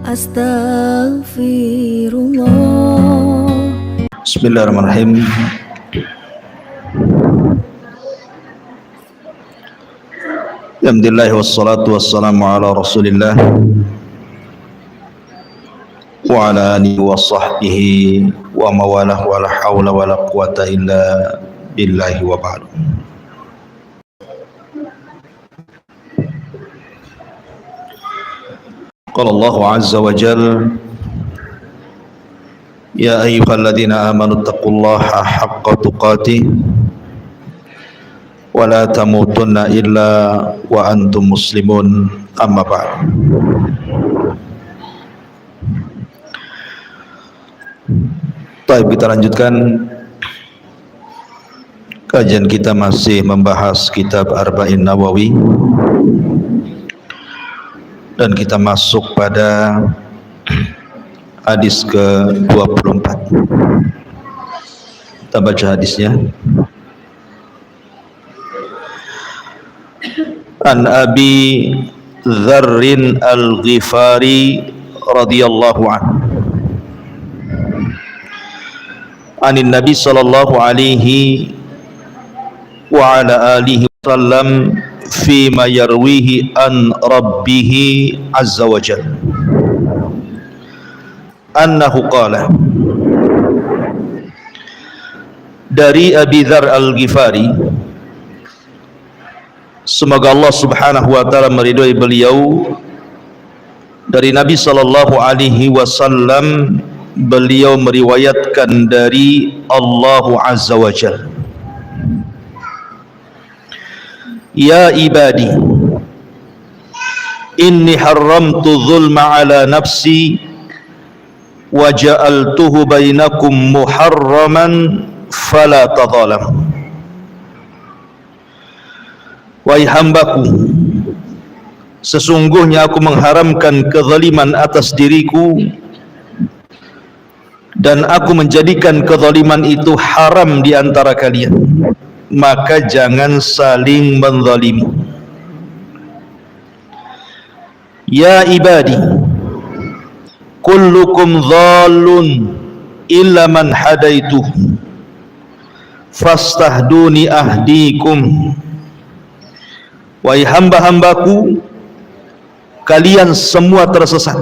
Astaghfirullah. Bismillahirrahmanirrahim. Alhamdulillah wassalatu wassalamu ala Rasulillah wa ala alihi wa sahbihi wa mawalah wa la hawla wa la quwata illa billahi wa ba'du. Qala Allahu azza wa jalla ya ayyuhalladzina amanu taqullaha haqqa tuqatih wa la tamutunna illa wa antum muslimun, amma ba'd. Baik, kita lanjutkan kajian kita, masih membahas kitab Arba'in Nawawi, dan kita masuk pada hadis ke-24. Kita baca hadisnya. An Abi Dzarrin Al-Ghifari radhiyallahu anhu anin Nabi sallallahu alaihi wa ala alihi wasallam fima yarwihi an rabbih azza wa jalla annahu qala, dari Abi Dzar Al-Ghifari, semoga Allah subhanahu wa ta'ala meridhai beliau, dari Nabi sallallahu alaihi wasallam, beliau meriwayatkan dari Allah azza wa jalla, ya ibadi inni haramtu zulma ala nafsi wa ja'altuhu bainakum muharraman fala tadhalam. Wahai hambaku, sesungguhnya aku mengharamkan kezaliman atas diriku, dan aku menjadikan kezaliman itu haram di antara kalian, maka jangan saling menzalimi. Ya ibadi, kullukum dhallun illa man hadaituhu fastahduni ahdikum. Wahai hamba-hambaku, kalian semua tersesat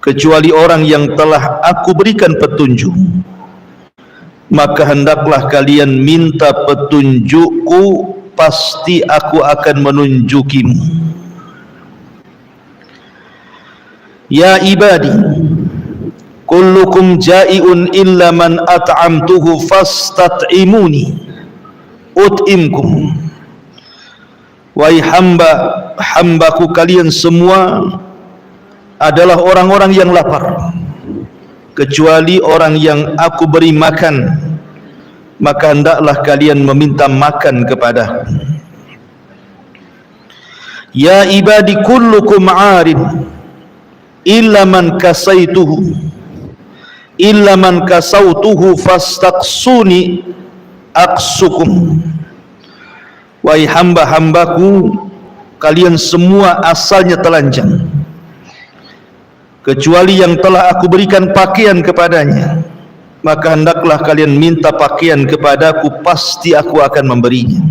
kecuali orang yang telah aku berikan petunjuk, maka hendaklah kalian minta petunjukku, pasti aku akan menunjukimu. Ya ibadi, kullukum ja'iun illa man at'amtuhu fastat'imuni ut'imkum. Wahai hamba-hambaku, kalian semua adalah orang-orang yang lapar, kecuali orang yang aku beri makan, maka hendaklah kalian meminta makan kepadaku. Ya ibadi, kullukum 'arin illa man kasautuhu fastaqsuni aqsukum. Wahai hamba-hambaku, kalian semua asalnya telanjang, kecuali yang telah aku berikan pakaian kepadanya, maka hendaklah kalian minta pakaian kepadaku, pasti aku akan memberinya.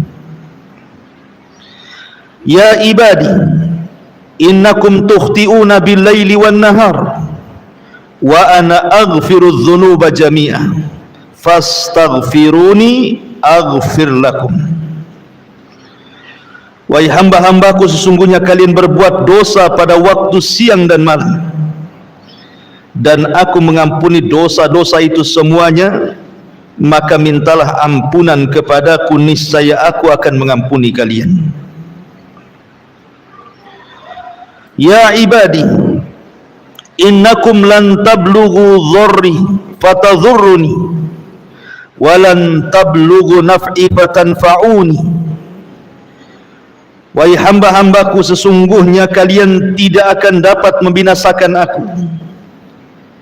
Ya ibadi, innakum tukhti'una bil-laili wan-nahar wa ana aghfiru dzunuba jami'a fastaghfiruni aghfir lakum. Wahai hamba-hambaku, sesungguhnya kalian berbuat dosa pada waktu siang dan malam, dan aku mengampuni dosa-dosa itu semuanya, maka mintalah ampunan kepadaku, niscaya aku akan mengampuni kalian. Ya ibadi, innakum lan tablughu dharri fatadhurruni wa lan tablughu naf'i fatanfa'uni. Wahai hamba-hambaku, sesungguhnya kalian tidak akan dapat membinasakan aku,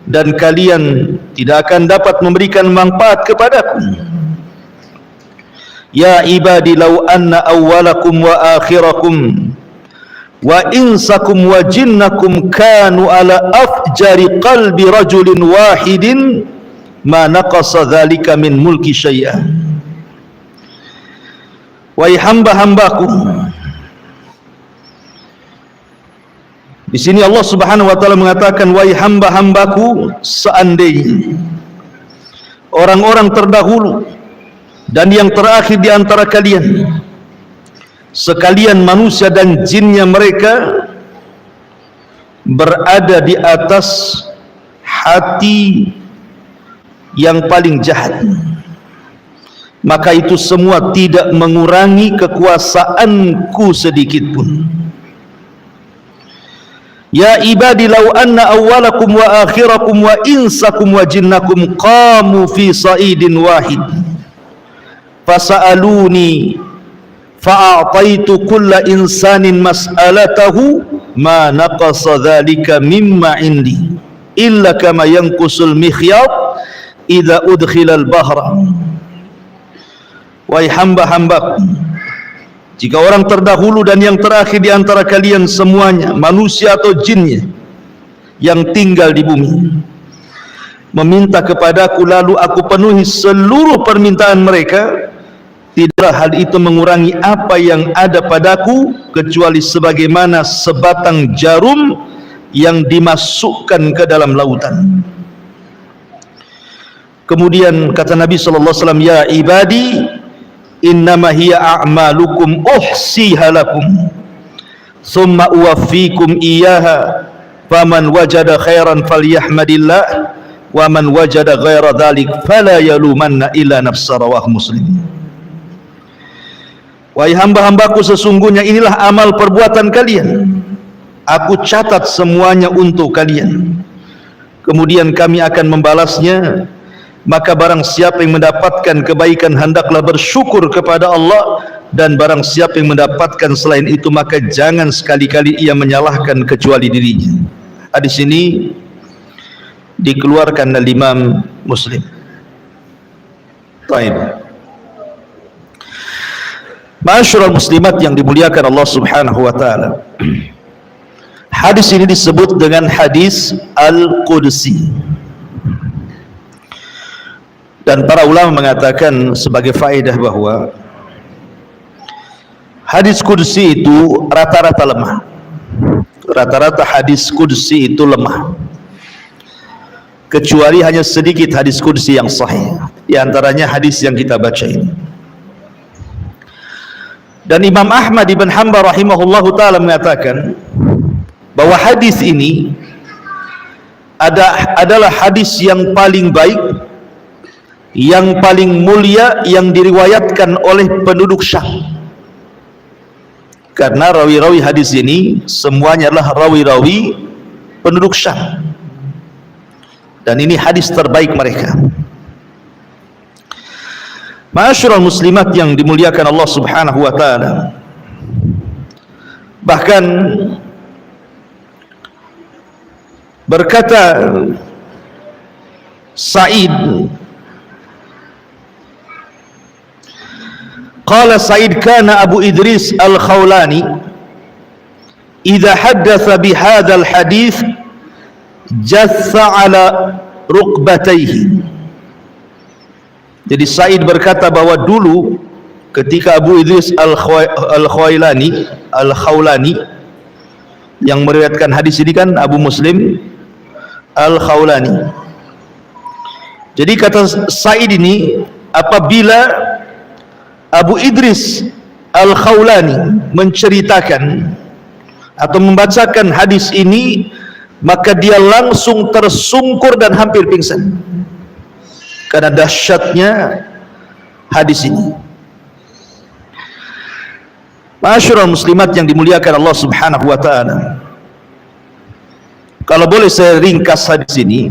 dan kalian tidak akan dapat memberikan manfaat kepadaku. Ya ibadi, law anna awwalakum wa akhirakum wa insakum wa jinnakum kanu ala afjari qalbi rajulin wahidin ma naqasa dzalika min mulki syai'a. Wahai hamba-hambaku, di sini Allah Subhanahu wa taala mengatakan, wahai hamba-hambaku, seandainya orang-orang terdahulu dan yang terakhir di antara kalian, sekalian manusia dan jinnya mereka, berada di atas hati yang paling jahat, maka itu semua tidak mengurangi kekuasaanku sedikit pun. Ya ibadi law anna awwalakum wa akhirakum wa insakum wa jinnakum qamu fi sa'idin wahid fasa'aluni fa'ataitu kulla insanin mas'alatahu ma naqasa dhalika mimma indi illa kama yanqusul mikhyat idza udkhila al-bahra. Wahai hamba-hambaku, jika orang terdahulu dan yang terakhir di antara kalian semuanya, manusia atau jinnya yang tinggal di bumi, meminta kepadaku lalu aku penuhi seluruh permintaan mereka, tidaklah hal itu mengurangi apa yang ada padaku kecuali sebagaimana sebatang jarum yang dimasukkan ke dalam lautan. Kemudian kata Nabi sallallahu alaihi wasallam, ya ibadi innama hiya a'malukum uhsiha lakum thumma uwaffikum iyyaha faman wajada khairan falyahmadillah wa man wajada ghaira dhalik fala yalumanna illa nafsa. Rawahu Muslim. Wahai hamba-hambaku, sesungguhnya inilah amal perbuatan kalian, aku catat semuanya untuk kalian, kemudian kami akan membalasnya. Maka barang siapa yang mendapatkan kebaikan hendaklah bersyukur kepada Allah, dan barang siapa yang mendapatkan selain itu maka jangan sekali-kali ia menyalahkan kecuali dirinya. Hadis ini dikeluarkan oleh Imam Muslim. Baik. Ma'asyiral muslimat yang dimuliakan Allah Subhanahu wa taala. Hadis ini disebut dengan hadis Al-Qudsi. Dan para ulama mengatakan sebagai faedah bahwa hadis qudsi itu rata-rata lemah. Rata-rata hadis qudsi itu lemah, kecuali hanya sedikit hadis qudsi yang sahih, di antaranya hadis yang kita baca ini. Dan Imam Ahmad ibn Hanbal rahimahullahu ta'ala mengatakan bahwa hadis ini adalah hadis yang paling baik, yang paling mulia yang diriwayatkan oleh penduduk Syam, karena rawi-rawi hadis ini semuanya adalah rawi-rawi penduduk Syam, dan ini hadis terbaik mereka. Ma'asyiral muslimat yang dimuliakan Allah Subhanahu wa taala, bahkan berkata Sa'id, qala Sa'id kana Abu Idris Al-Khawlani idza haddatha bihadzal hadits jatha ala rukbatayhi. Jadi Sa'id berkata bahwa dulu ketika Abu Idris Al-Khawlani yang meriwayatkan hadis ini kan Abu Muslim Al-Khawlani. Jadi kata Sa'id ini, apabila Abu Idris Al-Khawlani menceritakan atau membacakan hadis ini, maka dia langsung tersungkur dan hampir pingsan karena dahsyatnya hadis ini. Ma'asyiral muslimat yang dimuliakan Allah Subhanahu wa taala, kalau boleh saya ringkas hadis ini,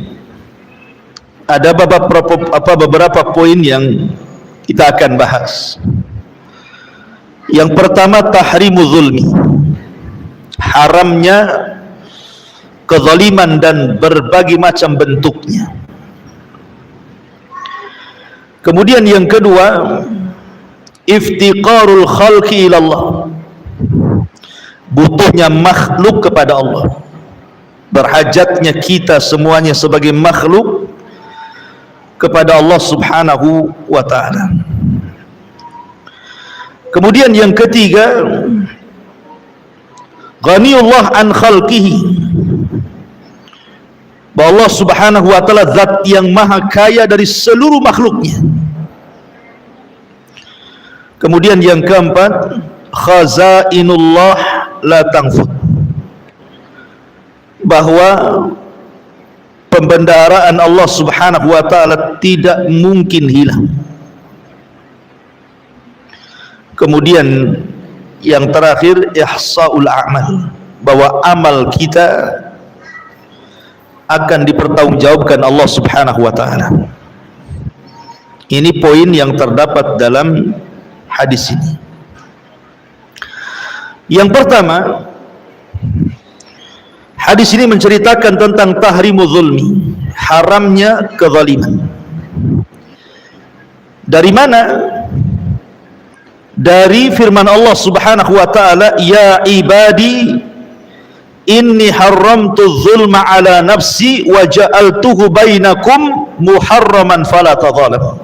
ada beberapa poin yang kita akan bahas. Yang pertama, tahrimu zulmi, haramnya kezaliman dan berbagai macam bentuknya. Kemudian yang kedua, iftiqarul khalqi ilallah, butuhnya makhluk kepada Allah, berhajatnya kita semuanya sebagai makhluk kepada Allah subhanahu wa ta'ala. Kemudian yang ketiga, ghaniyullah an khalqihi, bahwa Allah subhanahu wa ta'ala zat yang maha kaya dari seluruh makhluknya. Kemudian yang keempat, khazainullah la tanfud, bahwa pembendaharaan Allah subhanahu wa ta'ala tidak mungkin hilang. Kemudian yang terakhir, ihsaul a'mal, bahwa amal kita akan dipertanggungjawabkan Allah subhanahu wa ta'ala. Ini poin yang terdapat dalam hadis ini. Yang pertama, hadis ini menceritakan tentang tahrimu zulmi, haramnya kezaliman. Dari mana? Dari firman Allah subhanahu wa ta'ala, ya ibadi inni haramtu zulma ala nafsi wa ja'altuhu bainakum muharraman fala tadhalam.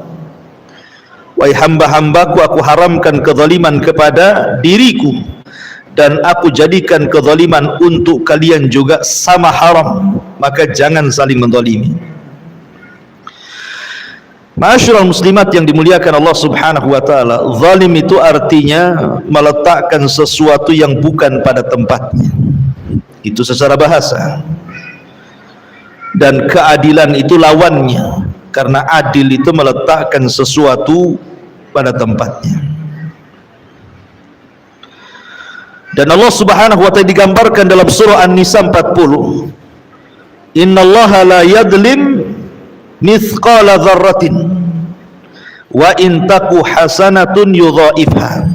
Wahai hamba-hambaku, aku haramkan kezaliman kepada diriku dan aku jadikan kezaliman untuk kalian juga sama haram, maka jangan saling menzalimi. Ma'asyiral muslimat yang dimuliakan Allah subhanahu wa ta'ala, zalim itu artinya meletakkan sesuatu yang bukan pada tempatnya, itu secara bahasa. Dan keadilan itu lawannya, karena adil itu meletakkan sesuatu pada tempatnya. Dan Allah subhanahu wa ta'ala digambarkan dalam surah An-Nisa 40, innallaha la yadlim mithqala dzarratin wa in taku hasanatun yudhaifha.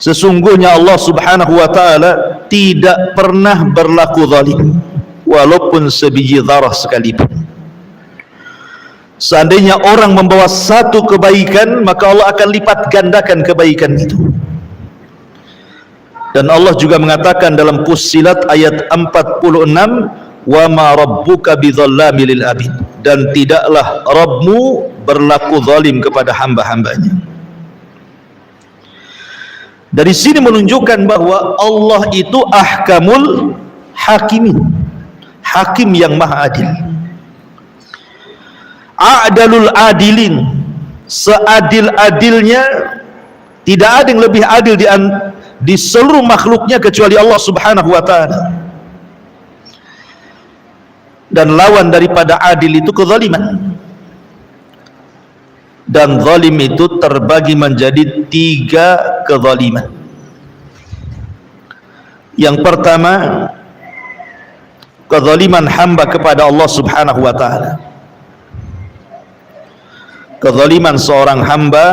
Sesungguhnya Allah subhanahu wa ta'ala tidak pernah berlaku zalim, walaupun sebiji zarah sekalipun. Seandainya orang membawa satu kebaikan, maka Allah akan lipat gandakan kebaikan itu. Dan Allah juga mengatakan dalam Fussilat ayat 46, wa ma rabbuka bidzallami lil abid, dan tidaklah Rabbmu berlaku zalim kepada hamba-hambanya. Dari sini menunjukkan bahwa Allah itu ahkamul hakimin, hakim yang maha adil, a'dalul adilin, seadil-adilnya. Tidak ada yang lebih adil di seluruh makhluknya kecuali Allah subhanahu wa ta'ala. Dan lawan daripada adil itu kezaliman. Dan zalim itu terbagi menjadi 3 kezaliman. Yang pertama, kezaliman hamba kepada Allah subhanahu wa ta'ala. Kezaliman seorang hamba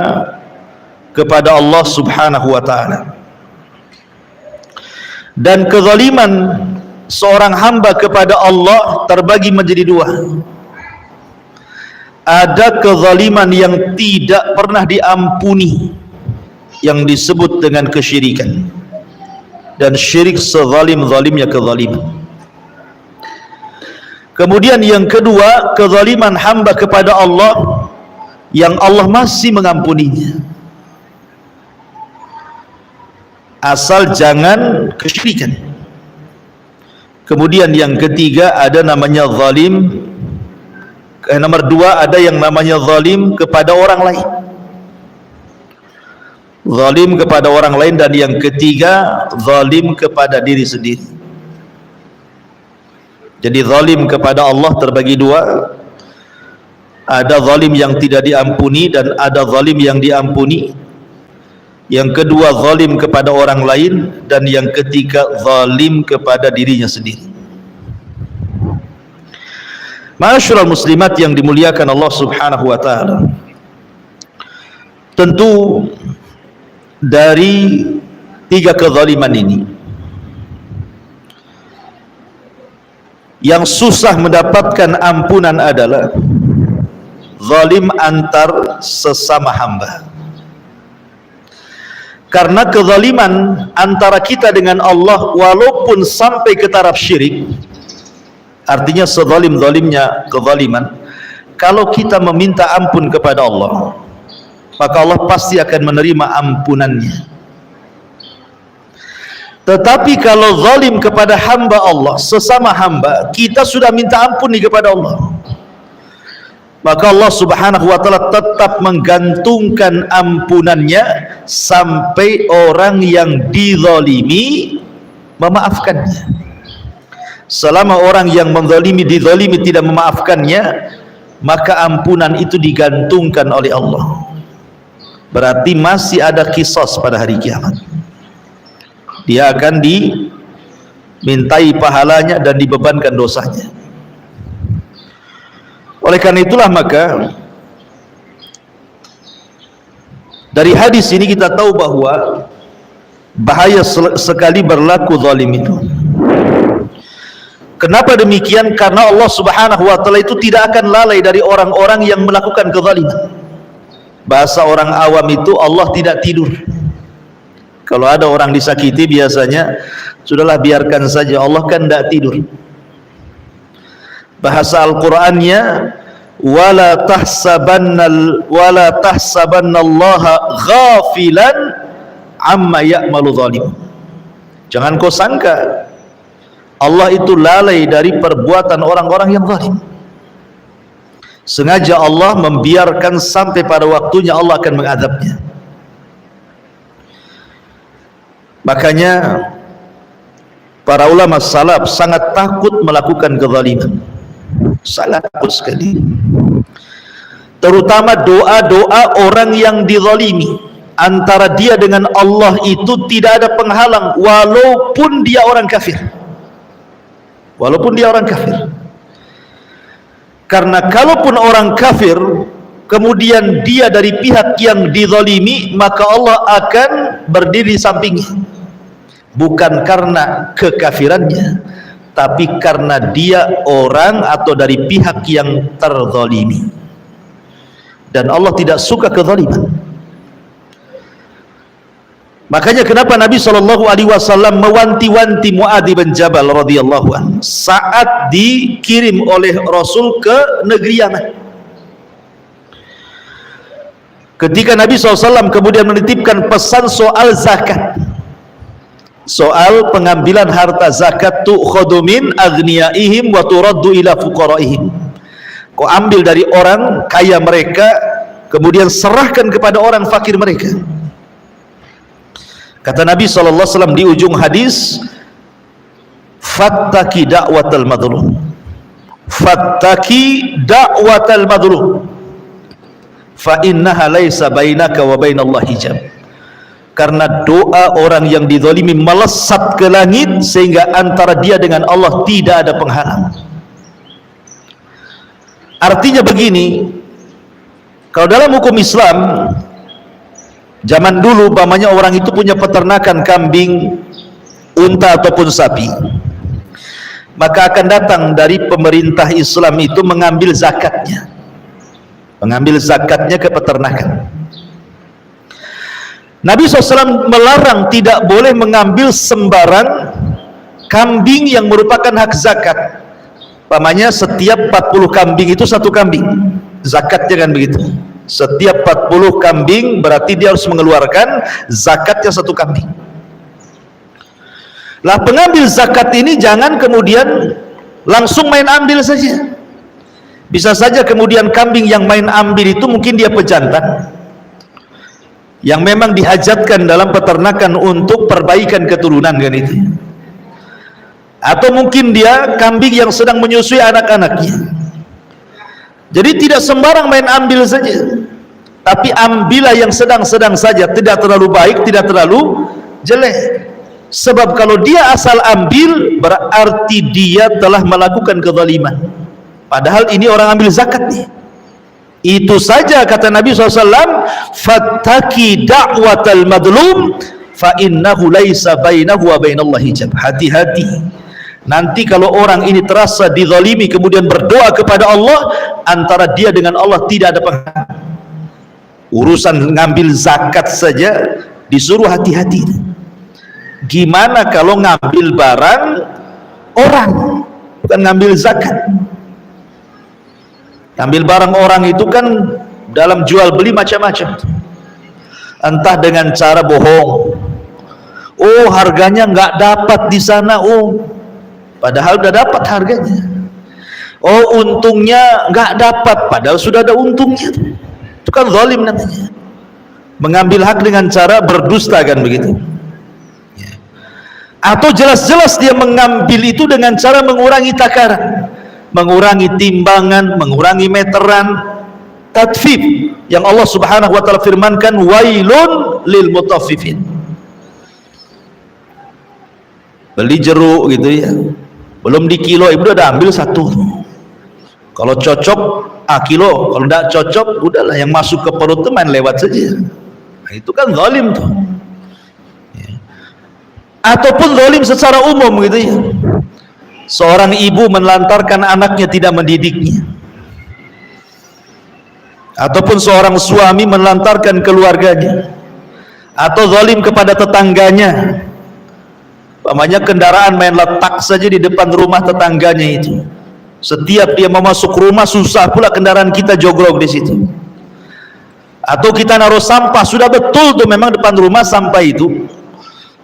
kepada Allah subhanahu wa ta'ala. Dan kezaliman seorang hamba kepada Allah terbagi menjadi 2. Ada kezaliman yang tidak pernah diampuni, yang disebut dengan kesyirikan, dan syirik sezalim-zalimnya kezaliman. Kemudian yang kedua, kezaliman hamba kepada Allah yang Allah masih mengampuninya, asal jangan kesyirikan. Kemudian yang ketiga ada namanya zalim, nomor 2 ada yang namanya zalim kepada orang lain, zalim kepada orang lain, dan yang ketiga zalim kepada diri sendiri. Jadi zalim kepada Allah terbagi 2, ada zalim yang tidak diampuni dan ada zalim yang diampuni. Yang kedua zalim kepada orang lain, dan yang ketiga zalim kepada dirinya sendiri. Ma'asyiral muslimat yang dimuliakan Allah subhanahu wa ta'ala, tentu dari 3 kezaliman ini, yang susah mendapatkan ampunan adalah zalim antar sesama hamba. Karena kezaliman antara kita dengan Allah walaupun sampai ke taraf syirik, artinya sezalim-zalimnya kezaliman, kalau kita meminta ampun kepada Allah, maka Allah pasti akan menerima ampunannya. Tetapi kalau zalim kepada hamba Allah, sesama hamba, kita sudah minta ampun kepada Allah, maka Allah subhanahu wa ta'ala tetap menggantungkan ampunannya sampai orang yang dizalimi memaafkannya. Selama orang yang menzalimi dizalimi tidak memaafkannya, maka ampunan itu digantungkan oleh Allah. Berarti masih ada qisas pada hari kiamat. Dia akan dimintai pahalanya dan dibebankan dosanya. Oleh karena itulah maka dari hadis ini kita tahu bahwa bahaya sekali berlaku zalim itu. Kenapa demikian? Karena Allah subhanahu wa ta'ala itu tidak akan lalai dari orang-orang yang melakukan kezaliman. Bahasa orang awam itu Allah tidak tidur. Kalau ada orang disakiti biasanya sudahlah biarkan saja, Allah kan tidak tidur. Bahasa Al-Qur'annya wala tahsabannallaha ghafilan amma ya'malu zalim. Jangan kau sangka Allah itu lalai dari perbuatan orang-orang yang zalim. Sengaja Allah membiarkan sampai pada waktunya Allah akan mengadabnya. Makanya para ulama salaf sangat takut melakukan kezaliman. Sangat takut sekali. Terutama doa-doa orang yang dizalimi, antara dia dengan Allah itu tidak ada penghalang walaupun dia orang kafir. Walaupun dia orang kafir. Karena kalaupun orang kafir kemudian dia dari pihak yang dizalimi, maka Allah akan berdiri sampingnya. Bukan karena kekafirannya, tapi karena dia orang atau dari pihak yang terzalimi. Dan Allah tidak suka kezaliman. Makanya kenapa Nabi SAW mewanti-wanti Muadz bin Jabal radhiyallahu anhu saat dikirim oleh Rasul ke negeri Yaman. Ketika Nabi SAW kemudian menitipkan pesan soal zakat, soal pengambilan harta zakat, tu'khadhu min aghniyaihim wa turaddu ila fuqaraihim. Kau ambil dari orang kaya mereka kemudian serahkan kepada orang fakir mereka. Kata Nabi SAW di ujung hadis, fattaki da'watal madlum, fattaki da'watal madlum, fa innaha laisa bainaka wa bainallahi hijab. Karena doa orang yang dizalimi melesat ke langit sehingga antara dia dengan Allah tidak ada penghalang. Artinya begini, kalau dalam hukum Islam zaman dulu umpamanya orang itu punya peternakan kambing, unta ataupun sapi, maka akan datang dari pemerintah Islam itu mengambil zakatnya, ke peternakan. Nabi SAW melarang tidak boleh mengambil sembarang kambing yang merupakan hak zakat. Umpamanya setiap 40 kambing itu satu kambing, zakatnya kan begitu. Setiap 40 kambing berarti dia harus mengeluarkan zakatnya satu kambing. Lah pengambil zakat ini jangan kemudian langsung main ambil saja. Bisa saja kemudian kambing yang main ambil itu mungkin dia pejantan yang memang dihajatkan dalam peternakan untuk perbaikan keturunan kan itu. Atau mungkin dia kambing yang sedang menyusui anak-anaknya. Jadi tidak sembarang main ambil saja, tapi ambillah yang sedang-sedang saja, tidak terlalu baik, tidak terlalu jelek. Sebab kalau dia asal ambil berarti dia telah melakukan kezaliman, padahal ini orang ambil zakat nih. Itu saja kata Nabi SAW, fattaki da'watal madlum fa innahu laisa bainahu wa bainallahi hijab. Hati-hati, nanti kalau orang ini terasa dizalimi kemudian berdoa kepada Allah, antara dia dengan Allah tidak ada penghalang. Urusan ngambil zakat saja disuruh hati-hati. Gimana kalau ngambil barang orang, bukan ngambil zakat. Ngambil barang orang itu kan dalam jual beli macam-macam, entah dengan cara bohong, oh harganya nggak dapat di sana, oh padahal udah dapat harganya, oh untungnya nggak dapat padahal sudah ada untungnya. Itu kan zalim namanya, mengambil hak dengan cara berdusta, kan begitu. Atau jelas-jelas dia mengambil itu dengan cara mengurangi takaran, mengurangi timbangan, mengurangi meteran, tatfif, yang Allah Subhanahu wa taala firmankan wailun lil mutaffifin. Beli jeruk gitu ya, belum di kilo ibu udah ambil satu, kalau cocok kilo, kalau tidak cocok udahlah, yang masuk ke perut itu main lewat saja. Nah, itu kan zalim tuh. Ataupun zalim secara umum gitu ya, seorang ibu menelantarkan anaknya, tidak mendidiknya. Ataupun seorang suami menelantarkan keluarganya. Atau zalim kepada tetangganya, umpamanya kendaraan main letak saja di depan rumah tetangganya itu, setiap dia mau masuk rumah susah pula kendaraan kita jogrok di situ. Atau kita naruh sampah, sudah betul tuh memang depan rumah sampah itu,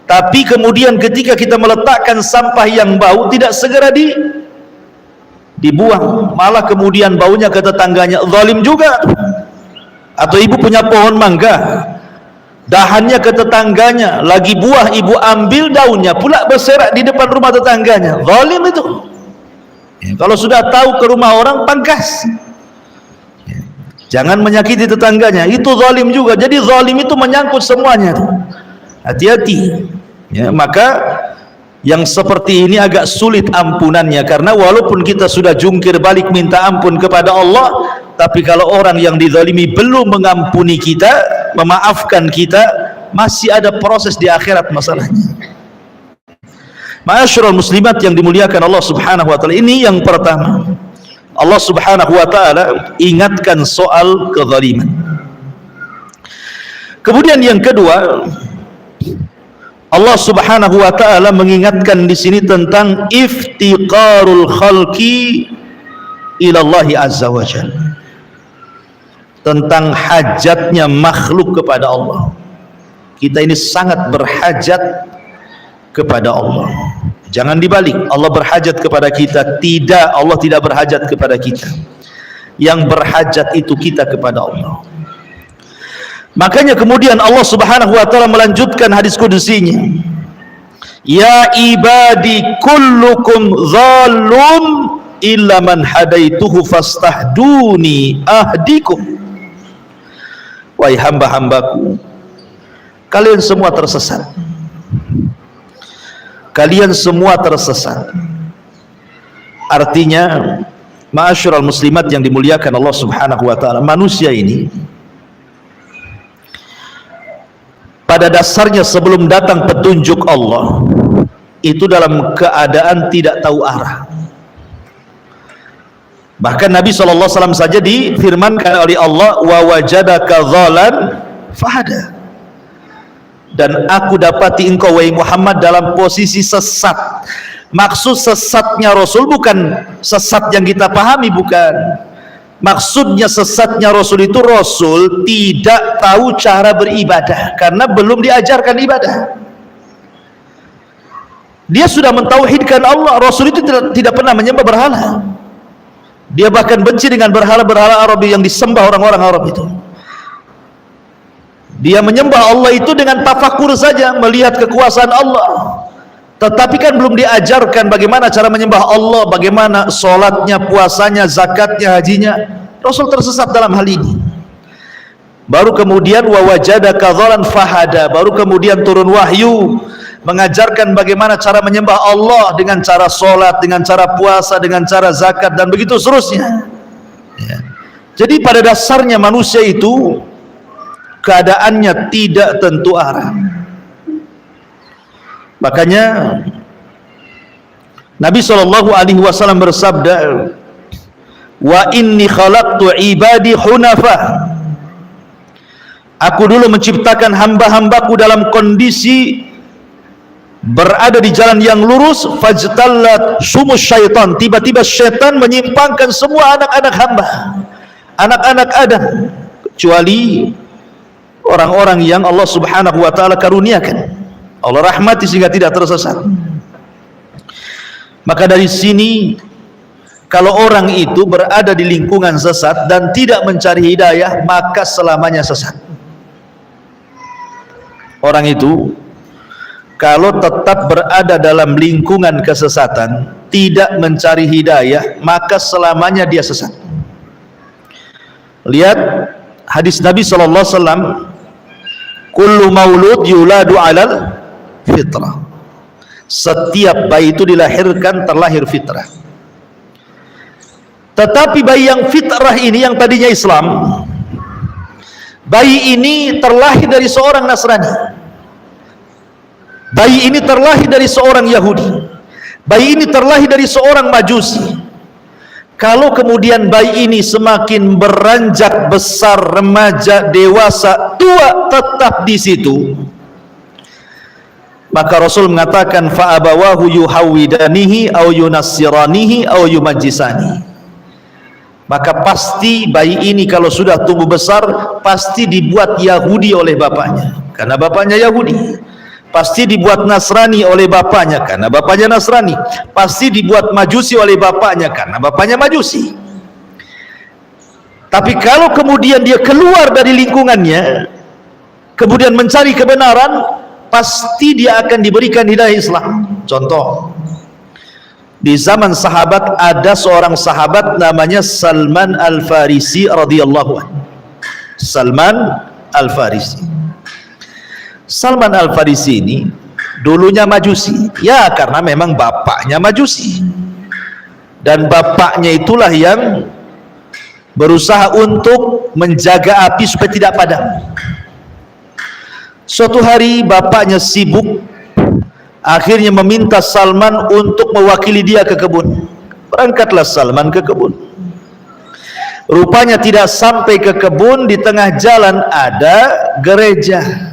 tapi kemudian ketika kita meletakkan sampah yang bau tidak segera dibuang, malah kemudian baunya ke tetangganya, zalim juga. Atau ibu punya pohon mangga, dahannya ke tetangganya, lagi buah ibu ambil daunnya pula berserak di depan rumah tetangganya, zalim itu. Kalau sudah tahu ke rumah orang, pangkas, jangan menyakiti tetangganya, itu zalim juga. Jadi zalim itu menyangkut semuanya, hati-hati ya. Maka yang seperti ini agak sulit ampunannya, karena walaupun kita sudah jungkir balik minta ampun kepada Allah, tapi kalau orang yang dizalimi belum mengampuni kita, memaafkan kita, masih ada proses di akhirat masalahnya. Ma'asyiral muslimat yang dimuliakan Allah Subhanahu wa taala, ini yang pertama, Allah Subhanahu wa taala ingatkan soal kezaliman. Kemudian yang kedua, Allah Subhanahu wa taala mengingatkan di sini tentang iftiqarul khalqi ila Allah azza wa jalla, tentang hajatnya makhluk kepada Allah. Kita ini sangat berhajat kepada Allah. Jangan dibalik, Allah berhajat kepada kita. Tidak, Allah tidak berhajat kepada kita. Yang berhajat itu kita kepada Allah. Makanya kemudian Allah Subhanahu wa taala melanjutkan hadis kudusinya, ya ibadi kullukum zalum illa man hadaituhu fastahduni ahdikum. Wahai hamba-hambaku, kalian semua tersesat. Kalian semua tersesat. Artinya, ma'asyiral muslimat yang dimuliakan Allah Subhanahu wa taala, manusia ini pada dasarnya sebelum datang petunjuk Allah itu dalam keadaan tidak tahu arah. Bahkan Nabi SAW saja difirmankan oleh Allah, wa wajadaka dhalan fahada, dan aku dapati engkau wahai Muhammad dalam posisi sesat. Maksud sesatnya Rasul bukan sesat yang kita pahami, bukan. Maksudnya sesatnya Rasul itu, Rasul tidak tahu cara beribadah karena belum diajarkan ibadah. Dia sudah mentauhidkan Allah. Rasul itu tidak pernah menyembah berhala. Dia bahkan benci dengan berhala-berhala Arab yang disembah orang-orang Arab itu. Dia menyembah Allah itu dengan tafakur saja, melihat kekuasaan Allah, tetapi kan belum diajarkan bagaimana cara menyembah Allah, bagaimana sholatnya, puasanya, zakatnya, hajinya. Rasul tersesat dalam hal ini. Baru kemudian wa wajadaka dhalan fahada, baru kemudian turun wahyu mengajarkan bagaimana cara menyembah Allah dengan cara sholat, dengan cara puasa, dengan cara zakat, dan begitu seterusnya ya. Jadi pada dasarnya manusia itu keadaannya tidak tentu arah. Makanya Nabi SAW bersabda, wa inni khalaqtu ibadi hunafa, Aku dulu menciptakan hamba-hambaku dalam kondisi berada di jalan yang lurus, fajtallat sumus syaitan, tiba-tiba syaitan menyimpangkan semua anak-anak hamba, anak-anak Adam, kecuali orang-orang yang Allah subhanahu wa ta'ala karuniakan, Allah rahmati sehingga tidak tersesat. Maka dari sini, kalau orang itu berada di lingkungan sesat dan tidak mencari hidayah, maka selamanya sesat. Orang itu kalau tetap berada dalam lingkungan kesesatan, tidak mencari hidayah, maka selamanya dia sesat. Lihat hadis Nabi SAW, kullu maulud yuladu alal fitrah. Setiap bayi itu dilahirkan terlahir fitrah. Tetapi bayi yang fitrah ini, yang tadinya Islam, bayi ini terlahir dari seorang Nasrani. Bayi ini terlahir dari seorang Yahudi. Bayi ini terlahir dari seorang Majusi. Kalau kemudian bayi ini semakin beranjak besar, remaja, dewasa, tua, tetap di situ, maka Rasul mengatakan fa abawahu yuhawidanihi au yunassiranihi au yumajjisani. Maka pasti bayi ini kalau sudah tumbuh besar pasti dibuat Yahudi oleh bapaknya, karena bapaknya Yahudi. Pasti dibuat Nasrani oleh bapaknya, karena bapaknya Nasrani. Pasti dibuat Majusi oleh bapaknya, karena bapaknya Majusi. Tapi kalau kemudian dia keluar dari lingkungannya, kemudian mencari kebenaran, pasti dia akan diberikan hidayah Islam. Contoh, di zaman sahabat ada seorang sahabat namanya Salman Al-Farisi radhiyallahu anhu. Salman Al-Farisi. Salman Al-Farisi ini dulunya Majusi, ya karena memang bapaknya Majusi, dan bapaknya itulah yang berusaha untuk menjaga api supaya tidak padam. Suatu hari bapaknya sibuk, akhirnya meminta Salman untuk mewakili dia ke kebun. Berangkatlah Salman ke kebun. Rupanya tidak sampai ke kebun, di tengah jalan ada gereja.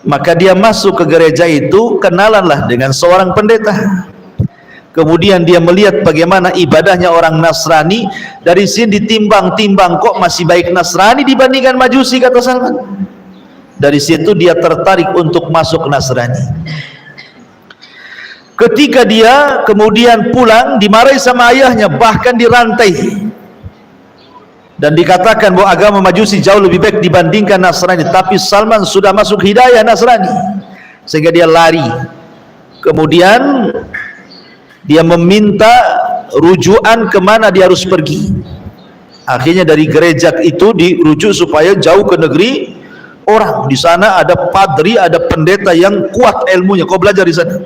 Maka dia masuk ke gereja itu, kenalanlah dengan seorang pendeta. Kemudian dia melihat bagaimana ibadahnya orang Nasrani. Dari sini ditimbang-timbang, kok masih baik Nasrani dibandingkan Majusi, kata Salman. Dari situ dia tertarik untuk masuk Nasrani. Ketika dia kemudian pulang, dimarahi sama ayahnya, bahkan dirantai. Dan dikatakan bahwa agama Majusi jauh lebih baik dibandingkan Nasrani. Tapi Salman sudah masuk hidayah Nasrani, sehingga dia lari. Kemudian dia meminta rujukan kemana dia harus pergi. Akhirnya dari gereja itu dirujuk supaya jauh ke negeri orang. Di sana ada padri, ada pendeta yang kuat ilmunya. Kau belajar di sana.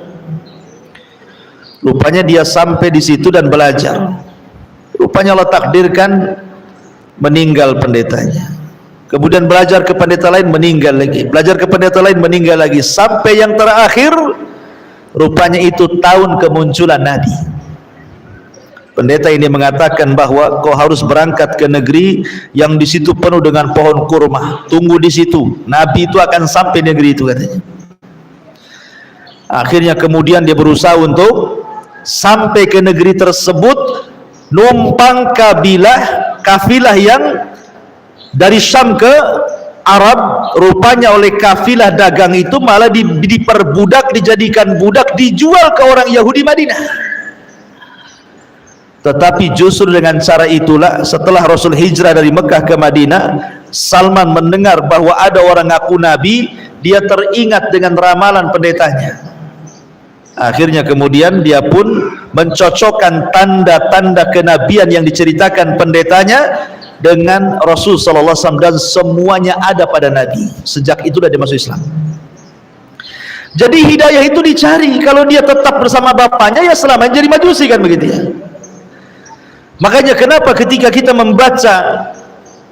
Rupanya dia sampai di situ dan belajar. Rupanya Allah takdirkan meninggal pendetanya. Kemudian belajar ke pendeta lain, meninggal lagi. Belajar ke pendeta lain, meninggal lagi. Sampai yang terakhir, rupanya itu tahun kemunculan Nabi. Pendeta ini mengatakan bahwa kau harus berangkat ke negeri yang di situ penuh dengan pohon kurma. Tunggu di situ. Nabi itu akan sampai negeri itu, katanya. Akhirnya kemudian dia berusaha untuk sampai ke negeri tersebut, numpang kafilah yang dari Syam ke Arab. Rupanya oleh kafilah dagang itu malah diperbudak, dijadikan budak, dijual ke orang Yahudi Madinah. Tetapi justru dengan cara itulah setelah Rasul hijrah dari Mekah ke Madinah, Salman mendengar bahwa ada orang ngaku Nabi. Dia teringat dengan ramalan pendetanya. Akhirnya kemudian dia pun mencocokkan tanda-tanda kenabian yang diceritakan pendetanya dengan Rasul sallallahu alaihi wasallam, dan semuanya ada pada Nabi. Sejak itulah dia masuk Islam. Jadi hidayah itu dicari. Kalau dia tetap bersama bapaknya, ya selamanya jadi Majusi, kan begitu ya. Makanya kenapa ketika kita membaca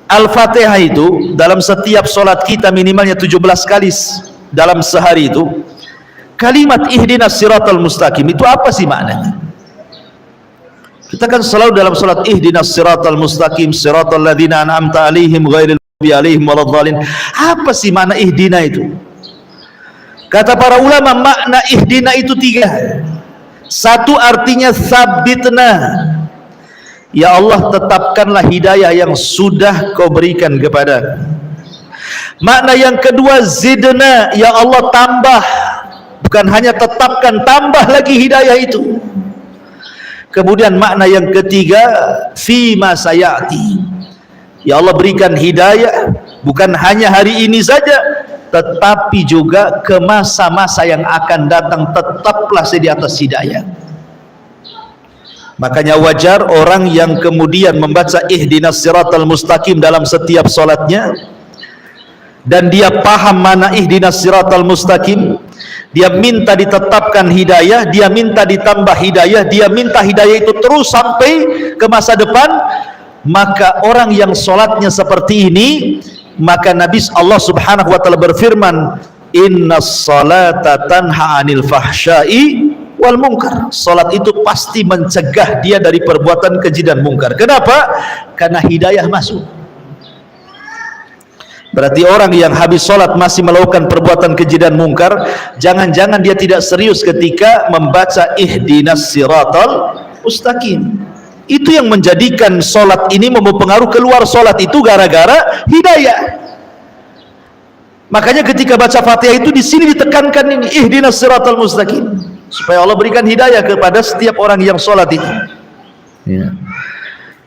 Al-Fatihah itu dalam setiap solat kita minimalnya 17 kali dalam sehari itu, kalimat ihdinas siratal mustaqim itu apa sih maknanya? Kita kan selalu dalam salat ihdinas siratal mustaqim siratal ladzina an'amta alaihim ghairil alaihim waladhdallin. Apa sih makna ihdina itu? Kata para ulama, makna ihdina itu 3. Satu artinya sabitna, ya Allah tetapkanlah hidayah yang sudah kau berikan kepada. Makna yang kedua zidna, ya Allah tambah, bukan hanya tetapkan, tambah lagi hidayah itu. Kemudian makna yang ketiga fima sayati, ya Allah berikan hidayah bukan hanya hari ini saja, tetapi juga ke masa-masa yang akan datang, tetaplah saya di atas hidayah. Makanya wajar orang yang kemudian membaca ihdinas siratal mustaqim dalam setiap solatnya, dan dia paham mana ihdinas siratal mustaqim, dia minta ditetapkan hidayah, dia minta ditambah hidayah, dia minta hidayah itu terus sampai ke masa depan. Maka orang yang solatnya seperti ini, maka Nabi Allah subhanahu wa ta'ala berfirman, innas salata tanha anil fahsyai wal munkar. Salat itu pasti mencegah dia dari perbuatan keji dan mungkar. Kenapa? Karena hidayah masuk. Berarti orang yang habis salat masih melakukan perbuatan keji dan mungkar, jangan-jangan dia tidak serius ketika membaca ihdinas siratal mustaqim. Itu yang menjadikan salat ini mempengaruhi keluar salat itu gara-gara hidayah. Makanya ketika baca Fatihah itu di sini ditekankan ini ihdinas siratal mustaqim, supaya Allah berikan hidayah kepada setiap orang yang salat itu. Ya.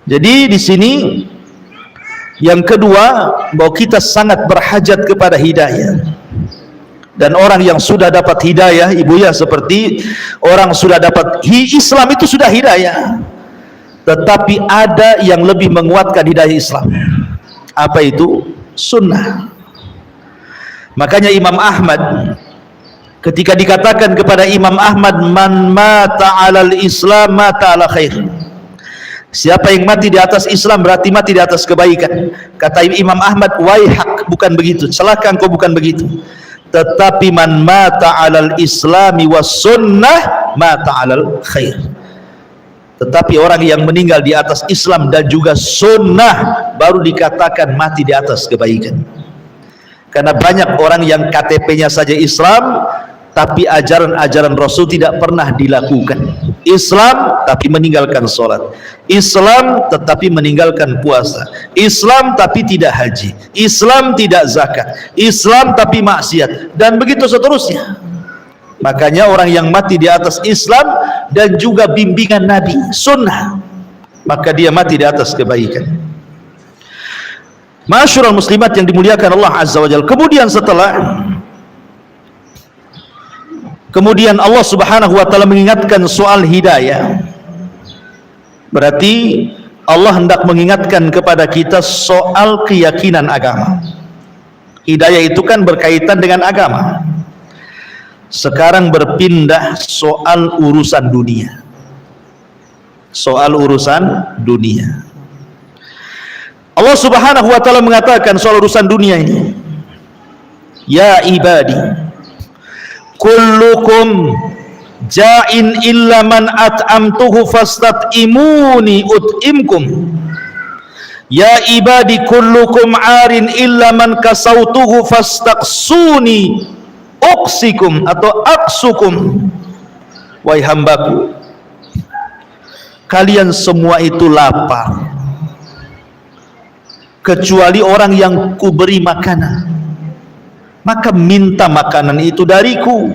Jadi di sini yang kedua, bahwa kita sangat berhajat kepada hidayah. Dan orang yang sudah dapat hidayah, ibu ya, seperti orang sudah dapat Islam itu sudah hidayah. Tetapi ada yang lebih menguatkan hidayah Islam. Apa itu? Sunnah. Makanya Imam Ahmad, ketika dikatakan kepada Imam Ahmad, man mata alal Islam mata ala khair, siapa yang mati di atas Islam berarti mati di atas kebaikan. Kata Imam Ahmad, waihak, bukan begitu, celaka engkau, bukan begitu. Tetapi man mata alal islami was sunnah mata alal khair. Tetapi orang yang meninggal di atas Islam dan juga sunnah baru dikatakan mati di atas kebaikan. Karena banyak orang yang KTP-nya saja Islam, tapi ajaran-ajaran Rasul tidak pernah dilakukan. Islam tapi meninggalkan sholat, Islam tetapi meninggalkan puasa, Islam tapi tidak haji, Islam tidak zakat, Islam tapi maksiat, dan begitu seterusnya. Makanya orang yang mati di atas Islam dan juga bimbingan Nabi, sunnah, maka dia mati di atas kebaikan. Ma'asyiral muslimat yang dimuliakan Allah Azza wa Jalla. Kemudian Allah subhanahu wa ta'ala mengingatkan soal hidayah. Berarti Allah hendak mengingatkan kepada kita soal keyakinan agama. Hidayah itu kan berkaitan dengan agama. Sekarang berpindah soal urusan dunia. Soal urusan dunia. Allah subhanahu wa ta'ala mengatakan soal urusan dunia ini, ya ibadi kullukum ja'in illa man at'amtuhu fastat'imuni ut'imkum. Ya ibadi kullukum 'arin illa man kasautuhu fastaqsuni uqsikum atau aqsukum. Wahai hambaku, kalian semua itu lapar kecuali orang yang kuberi makanan, maka minta makanan itu dariku,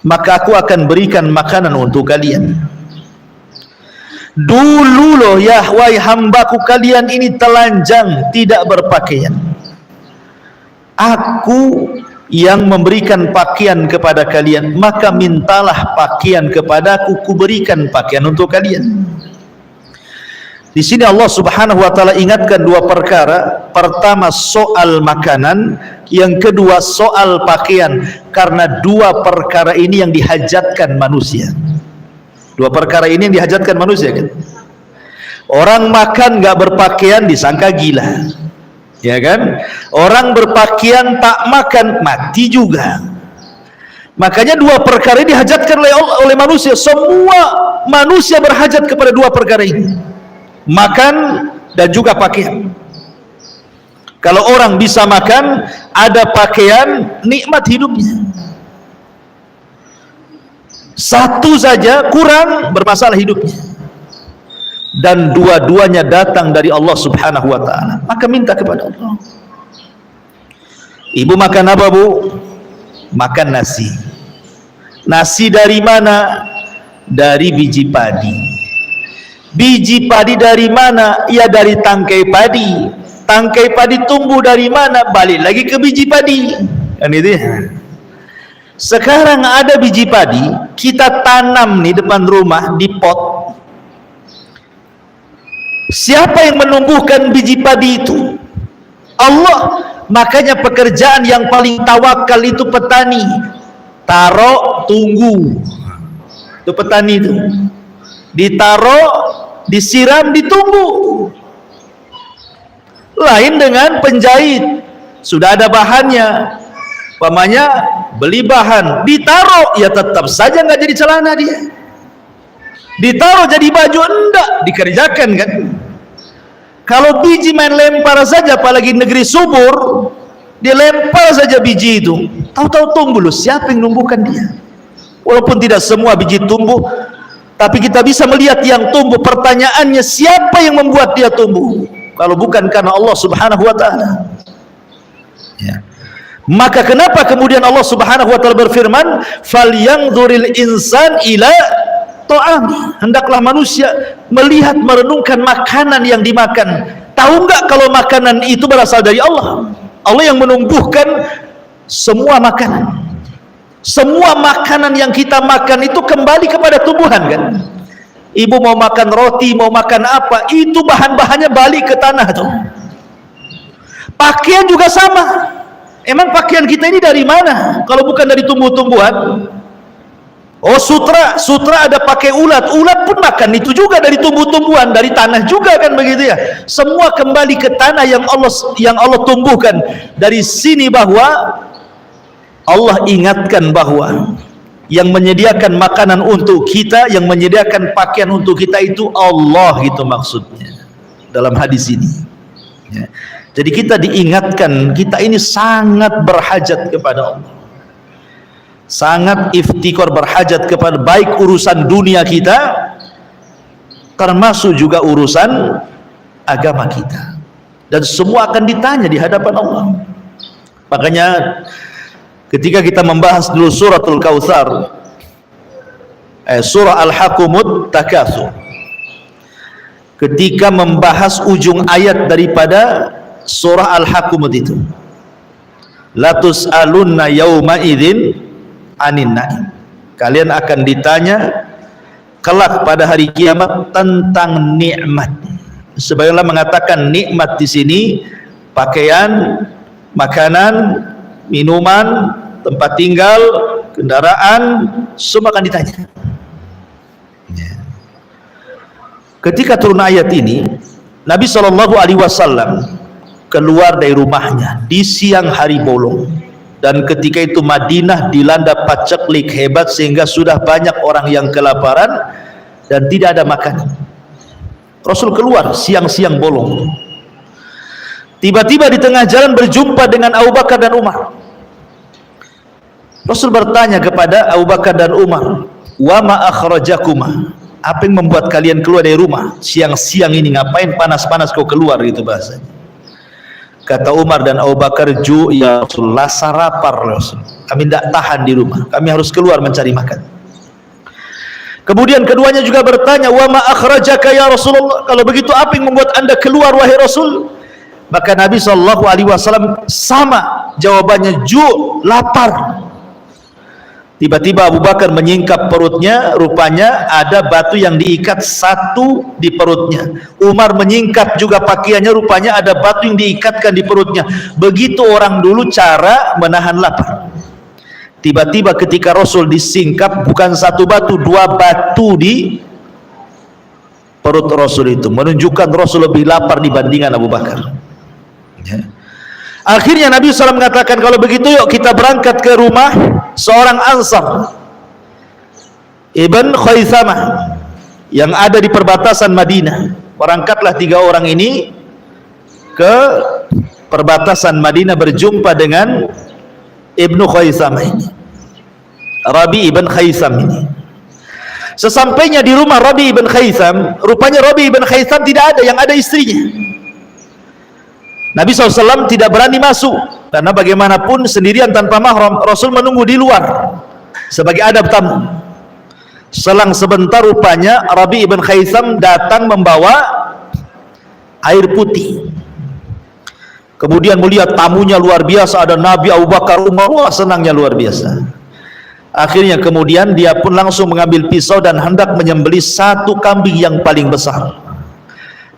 maka aku akan berikan makanan untuk kalian. Dulu loh ya wahai hambaku, kalian ini telanjang, tidak berpakaian, aku yang memberikan pakaian kepada kalian, maka mintalah pakaian kepadaku, kuberikan pakaian untuk kalian. Di sini Allah subhanahu wa ta'ala ingatkan dua perkara. Pertama soal makanan, yang kedua soal pakaian. Karena dua perkara ini yang dihajatkan manusia. Dua perkara ini yang dihajatkan manusia kan. Orang makan gak berpakaian disangka gila, ya kan? Orang berpakaian tak makan mati juga. Makanya dua perkara ini dihajatkan oleh manusia. Semua manusia berhajat kepada dua perkara ini, makan dan juga pakaian. Kalau orang bisa makan, ada pakaian, nikmat hidupnya. Satu saja kurang, bermasalah hidupnya. Dan dua-duanya datang dari Allah Subhanahu wa ta'ala, maka minta kepada Allah. Ibu makan apa, Bu? Makan nasi. Nasi dari mana? Dari biji padi. Biji padi dari mana? Ya dari tangkai padi. Tangkai padi tumbuh dari mana? Balik lagi ke biji padi. Kan itu ya. Sekarang ada biji padi, kita tanam nih depan rumah di pot. Siapa yang menumbuhkan biji padi itu? Allah. Makanya pekerjaan yang paling tawakal itu petani. Taruh, tunggu. Itu petani itu. Ditaruh, disiram, ditunggu. Lain dengan penjahit, sudah ada bahannya, umpamanya beli bahan, ditaruh, ya tetap saja nggak jadi celana dia. Ditaruh jadi baju, enggak, dikerjakan kan. Kalau biji main lempar saja, apalagi negeri subur, dia lempar saja biji itu, tahu-tahu tumbuh. Loh, siapa yang numbuhkan dia? Walaupun tidak semua biji tumbuh, tapi kita bisa melihat yang tumbuh. Pertanyaannya, siapa yang membuat dia tumbuh? Kalau bukan karena Allah Subhanahu wa ta'ala. Ya. Maka kenapa kemudian Allah Subhanahu wa ta'ala berfirman, "Falyanzuril insan ila ta'ami." Hendaklah manusia melihat, merenungkan makanan yang dimakan. Tahu enggak kalau makanan itu berasal dari Allah? Allah yang menumbuhkan semua makanan. Semua makanan yang kita makan itu kembali kepada tumbuhan kan. Ibu mau makan roti, mau makan apa, itu bahan-bahannya balik ke tanah tuh. Pakaian juga sama. Emang pakaian kita ini dari mana kalau bukan dari tumbuh-tumbuhan? Oh, sutra ada pakai ulat pun makan itu juga dari tumbuh-tumbuhan, dari tanah juga kan begitu ya. Semua kembali ke tanah yang Allah tumbuhkan. Dari sini bahwa Allah ingatkan bahwa yang menyediakan makanan untuk kita, yang menyediakan pakaian untuk kita itu Allah, gitu maksudnya dalam hadis ini ya. Jadi kita diingatkan, kita ini sangat berhajat kepada Allah, sangat iftikar, berhajat kepada baik urusan dunia kita, termasuk juga urusan agama kita, dan semua akan ditanya di hadapan Allah. Makanya ketika kita membahas dulu suratul Kautsar, surah Al-Hakumut Takatsur, ketika membahas ujung ayat daripada surah Al-Hakumut itu, la tus'alunna yauma idzin anin na'im, kalian akan ditanya kelak pada hari kiamat tentang nikmat. Sebagaimana mengatakan nikmat di sini pakaian, makanan, minuman, tempat tinggal, kendaraan, semua akan ditanya. Ketika turun ayat ini, Nabi SAW keluar dari rumahnya di siang hari bolong, dan ketika itu Madinah dilanda paceklik hebat sehingga sudah banyak orang yang kelaparan dan tidak ada makanan. Rasul keluar siang-siang bolong. Tiba-tiba di tengah jalan berjumpa dengan Abu Bakar dan Umar. Rasul bertanya kepada Abu Bakar dan Umar, "Wa ma akhrajakuma?" Apa yang membuat kalian keluar dari rumah siang-siang ini? Ngapain panas-panas kau keluar, gitu bahasanya. Kata Umar dan Abu Bakar, "Ya Rasul, lapar Rasul. Kami tidak tahan di rumah. Kami harus keluar mencari makan." Kemudian keduanya juga bertanya, "Wa ma akhrajaka ya Rasulullah?" Kalau begitu apa yang membuat Anda keluar wahai Rasul? Maka Nabi SAW sama jawabannya, lapar. Tiba-tiba Abu Bakar menyingkap perutnya, rupanya ada batu yang diikat satu di perutnya. Umar menyingkap juga pakaiannya, rupanya ada batu yang diikatkan di perutnya. Begitu orang dulu cara menahan lapar. Tiba-tiba ketika Rasul disingkap, bukan satu batu, dua batu di perut Rasul itu, menunjukkan Rasul lebih lapar dibandingkan Abu Bakar ya. Akhirnya Nabi SAW mengatakan, kalau begitu yuk kita berangkat ke rumah seorang Ansar, Ibn Khaythamah, yang ada di perbatasan Madinah. Berangkatlah 3 orang ini ke perbatasan Madinah berjumpa dengan Ibnu Khaisam ini, Rabi ibn Khaisam ini. Sesampainya di rumah Rabi ibn Khaisam, rupanya Rabi ibn Khaisam tidak ada, yang ada istrinya. Nabi SAW tidak berani masuk, karena bagaimanapun sendirian tanpa mahram, Rasul menunggu di luar sebagai adab tamu. Selang sebentar rupanya Rabi ibn Khaisam datang membawa air putih. Kemudian melihat tamunya luar biasa, ada Nabi, Abu Bakar, Umar, wah senangnya luar biasa. Akhirnya kemudian dia pun langsung mengambil pisau dan hendak menyembelih satu kambing yang paling besar.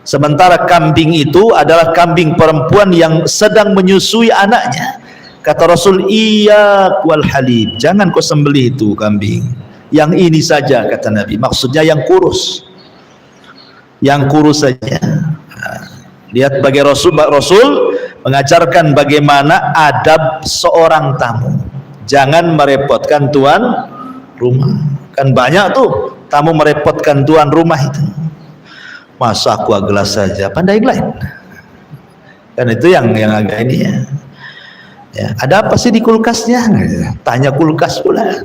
Sementara kambing itu adalah kambing perempuan yang sedang menyusui anaknya. Kata Rasul, "Iyyak wal halib, jangan kau sembelih itu kambing. Yang ini saja," kata Nabi. Maksudnya yang kurus. Yang kurus saja. Lihat bagi Rasul mengajarkan bagaimana adab seorang tamu. Jangan merepotkan tuan rumah. Kan banyak tuh tamu merepotkan tuan rumah itu. Masa aqua gelas saja, pandai glide. Kan itu yang agak ini ya. Ya, ada apa sih di kulkasnya? Tanya kulkas pula.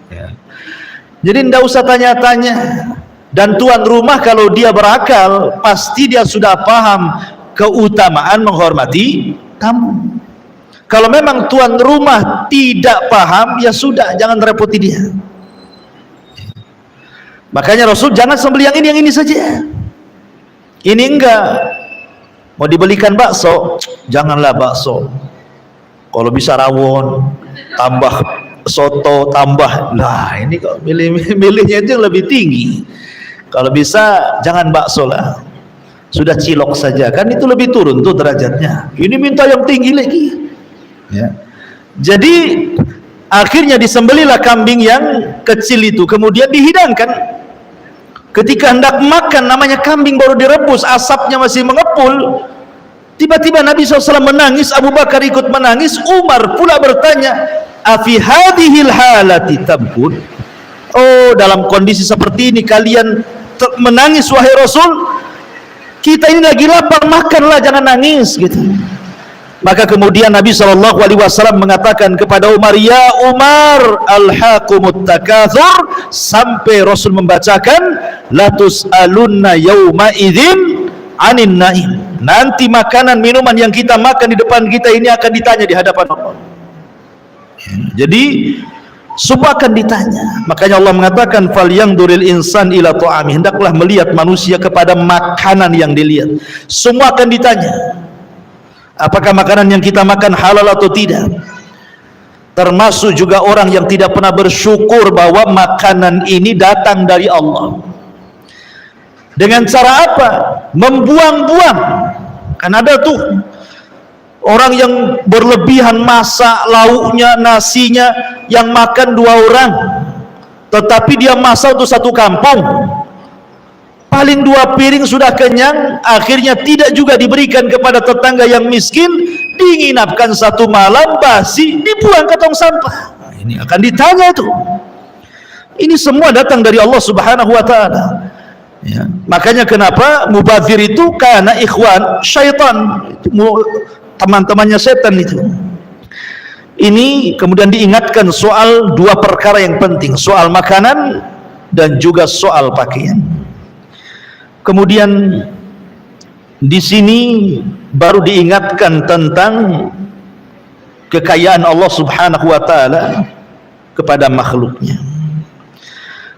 Ya. Jadi tidak usah tanya-tanya. Dan tuan rumah kalau dia berakal, pasti dia sudah paham keutamaan menghormati tamu. Kalau memang tuan rumah tidak paham, ya sudah, jangan repoti dia. Makanya Rasul, jangan sembelih yang ini saja. Ini enggak. Mau dibelikan bakso, janganlah bakso. Kalau bisa rawon, tambah soto, tambah. Nah, ini kok milihnya itu yang lebih tinggi. Kalau bisa jangan bakso lah. Sudah cilok saja, kan itu lebih turun tuh derajatnya. Ini minta yang tinggi lagi. Ya. Jadi akhirnya disembelihlah kambing yang kecil itu, kemudian dihidangkan. Ketika hendak makan, namanya kambing baru direbus, asapnya masih mengepul, tiba-tiba Nabi SAW menangis, Abu Bakar ikut menangis, Umar pula bertanya, "Afi hadhil halati tabkun?" Oh, dalam kondisi seperti ini kalian menangis wahai Rasul? Kita ini lagi lapar, makanlah, jangan nangis gitu. Maka kemudian Nabi SAW mengatakan kepada Umar, "Ya Umar, alhaqumut takatsur," sampai Rasul membacakan, "La tus'alunna yauma idzin 'anin na'im." Nanti makanan minuman yang kita makan di depan kita ini akan ditanya di hadapan Allah. Jadi semua akan ditanya. Makanya Allah mengatakan, "Falyanzuril insan ila ta'ami." Hendaklah melihat manusia kepada makanan yang dilihat. Semua akan ditanya. Apakah makanan yang kita makan halal atau tidak? Termasuk juga orang yang tidak pernah bersyukur bahwa makanan ini datang dari Allah. Dengan cara apa? Membuang-buang. Kan ada tuh orang yang berlebihan masak lauknya, nasinya, yang makan 2 orang, tetapi dia masak untuk 1 kampung. Paling 2 piring sudah kenyang, akhirnya tidak juga diberikan kepada tetangga yang miskin, diinapkan 1 malam, basi, dibuang ke tong sampah. Nah, ini akan ditanya itu. Ini semua datang dari Allah Subhanahu wa Ta'ala. Ya. Makanya kenapa mubadzir itu karena ikhwan syaitan, teman-temannya setan itu. Ini kemudian diingatkan soal 2 perkara yang penting, soal makanan dan juga soal pakaian. Kemudian di sini baru diingatkan tentang kekayaan Allah Subhanahu wa Ta'ala kepada makhluknya,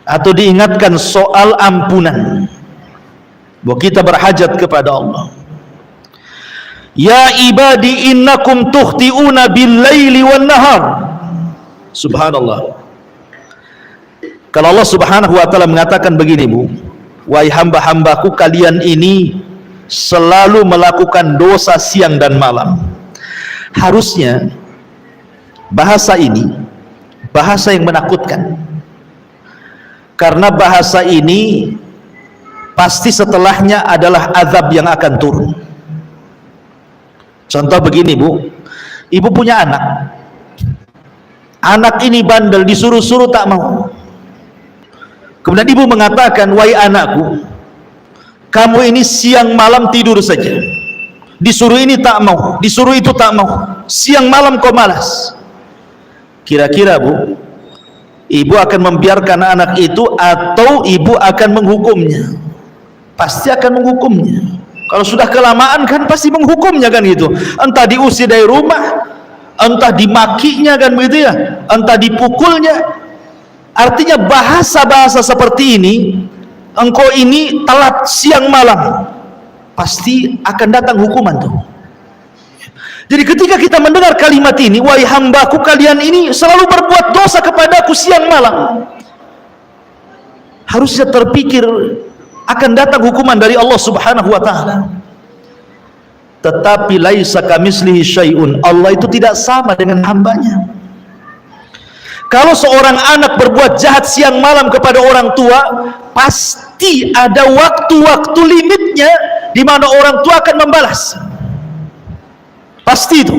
atau diingatkan soal ampunan, bahwa kita berhajat kepada Allah. "Ya ibadi innakum tukhti'una bil-laili wan-nahar." Subhanallah. Kalau Allah Subhanahu wa Ta'ala mengatakan begini, Bu, "Wahai hamba-hambaku, kalian ini selalu melakukan dosa siang dan malam." Harusnya bahasa ini bahasa yang menakutkan, karena bahasa ini pasti setelahnya adalah azab yang akan turun. Contoh begini, Bu, ibu punya anak ini bandel, disuruh-suruh tak mau. Kemudian ibu mengatakan, "Wahai anakku, kamu ini siang malam tidur saja, Disuruh ini tak mau, disuruh itu tak mau, siang malam kau malas. Kira-kira Bu, ibu akan membiarkan anak itu atau ibu akan menghukumnya? Pasti akan menghukumnya. Kalau sudah kelamaan kan pasti menghukumnya kan gitu. Entah diusir dari rumah, entah dimakinya kan begitu ya, entah dipukulnya. Artinya bahasa-bahasa seperti ini, engkau ini telat siang malam, pasti akan datang hukuman tuh. Jadi ketika kita mendengar kalimat ini, wahai hambaku kalian ini selalu berbuat dosa kepadaku siang malam, harusnya terpikir akan datang hukuman dari Allah Subhanahu wa taala. Tetapi laisa kamitslihi syai'un, Allah itu tidak sama dengan hambanya. Kalau seorang anak berbuat jahat siang malam kepada orang tua, pasti ada waktu-waktu limitnya di mana orang tua akan membalas. Pasti itu.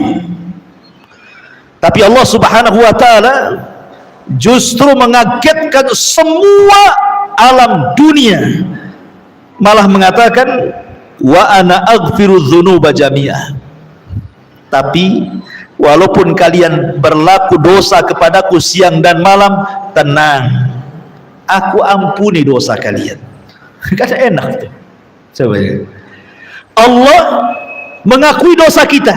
Tapi Allah Subhanahu wa taala justru mengagetkan semua alam dunia, malah mengatakan wa ana aghfiru dzunuba jami'ah. Tapi walaupun kalian berlaku dosa kepadaku siang dan malam, tenang, aku ampuni dosa kalian. Kan enak tuh. Coba ya. Allah mengakui dosa kita,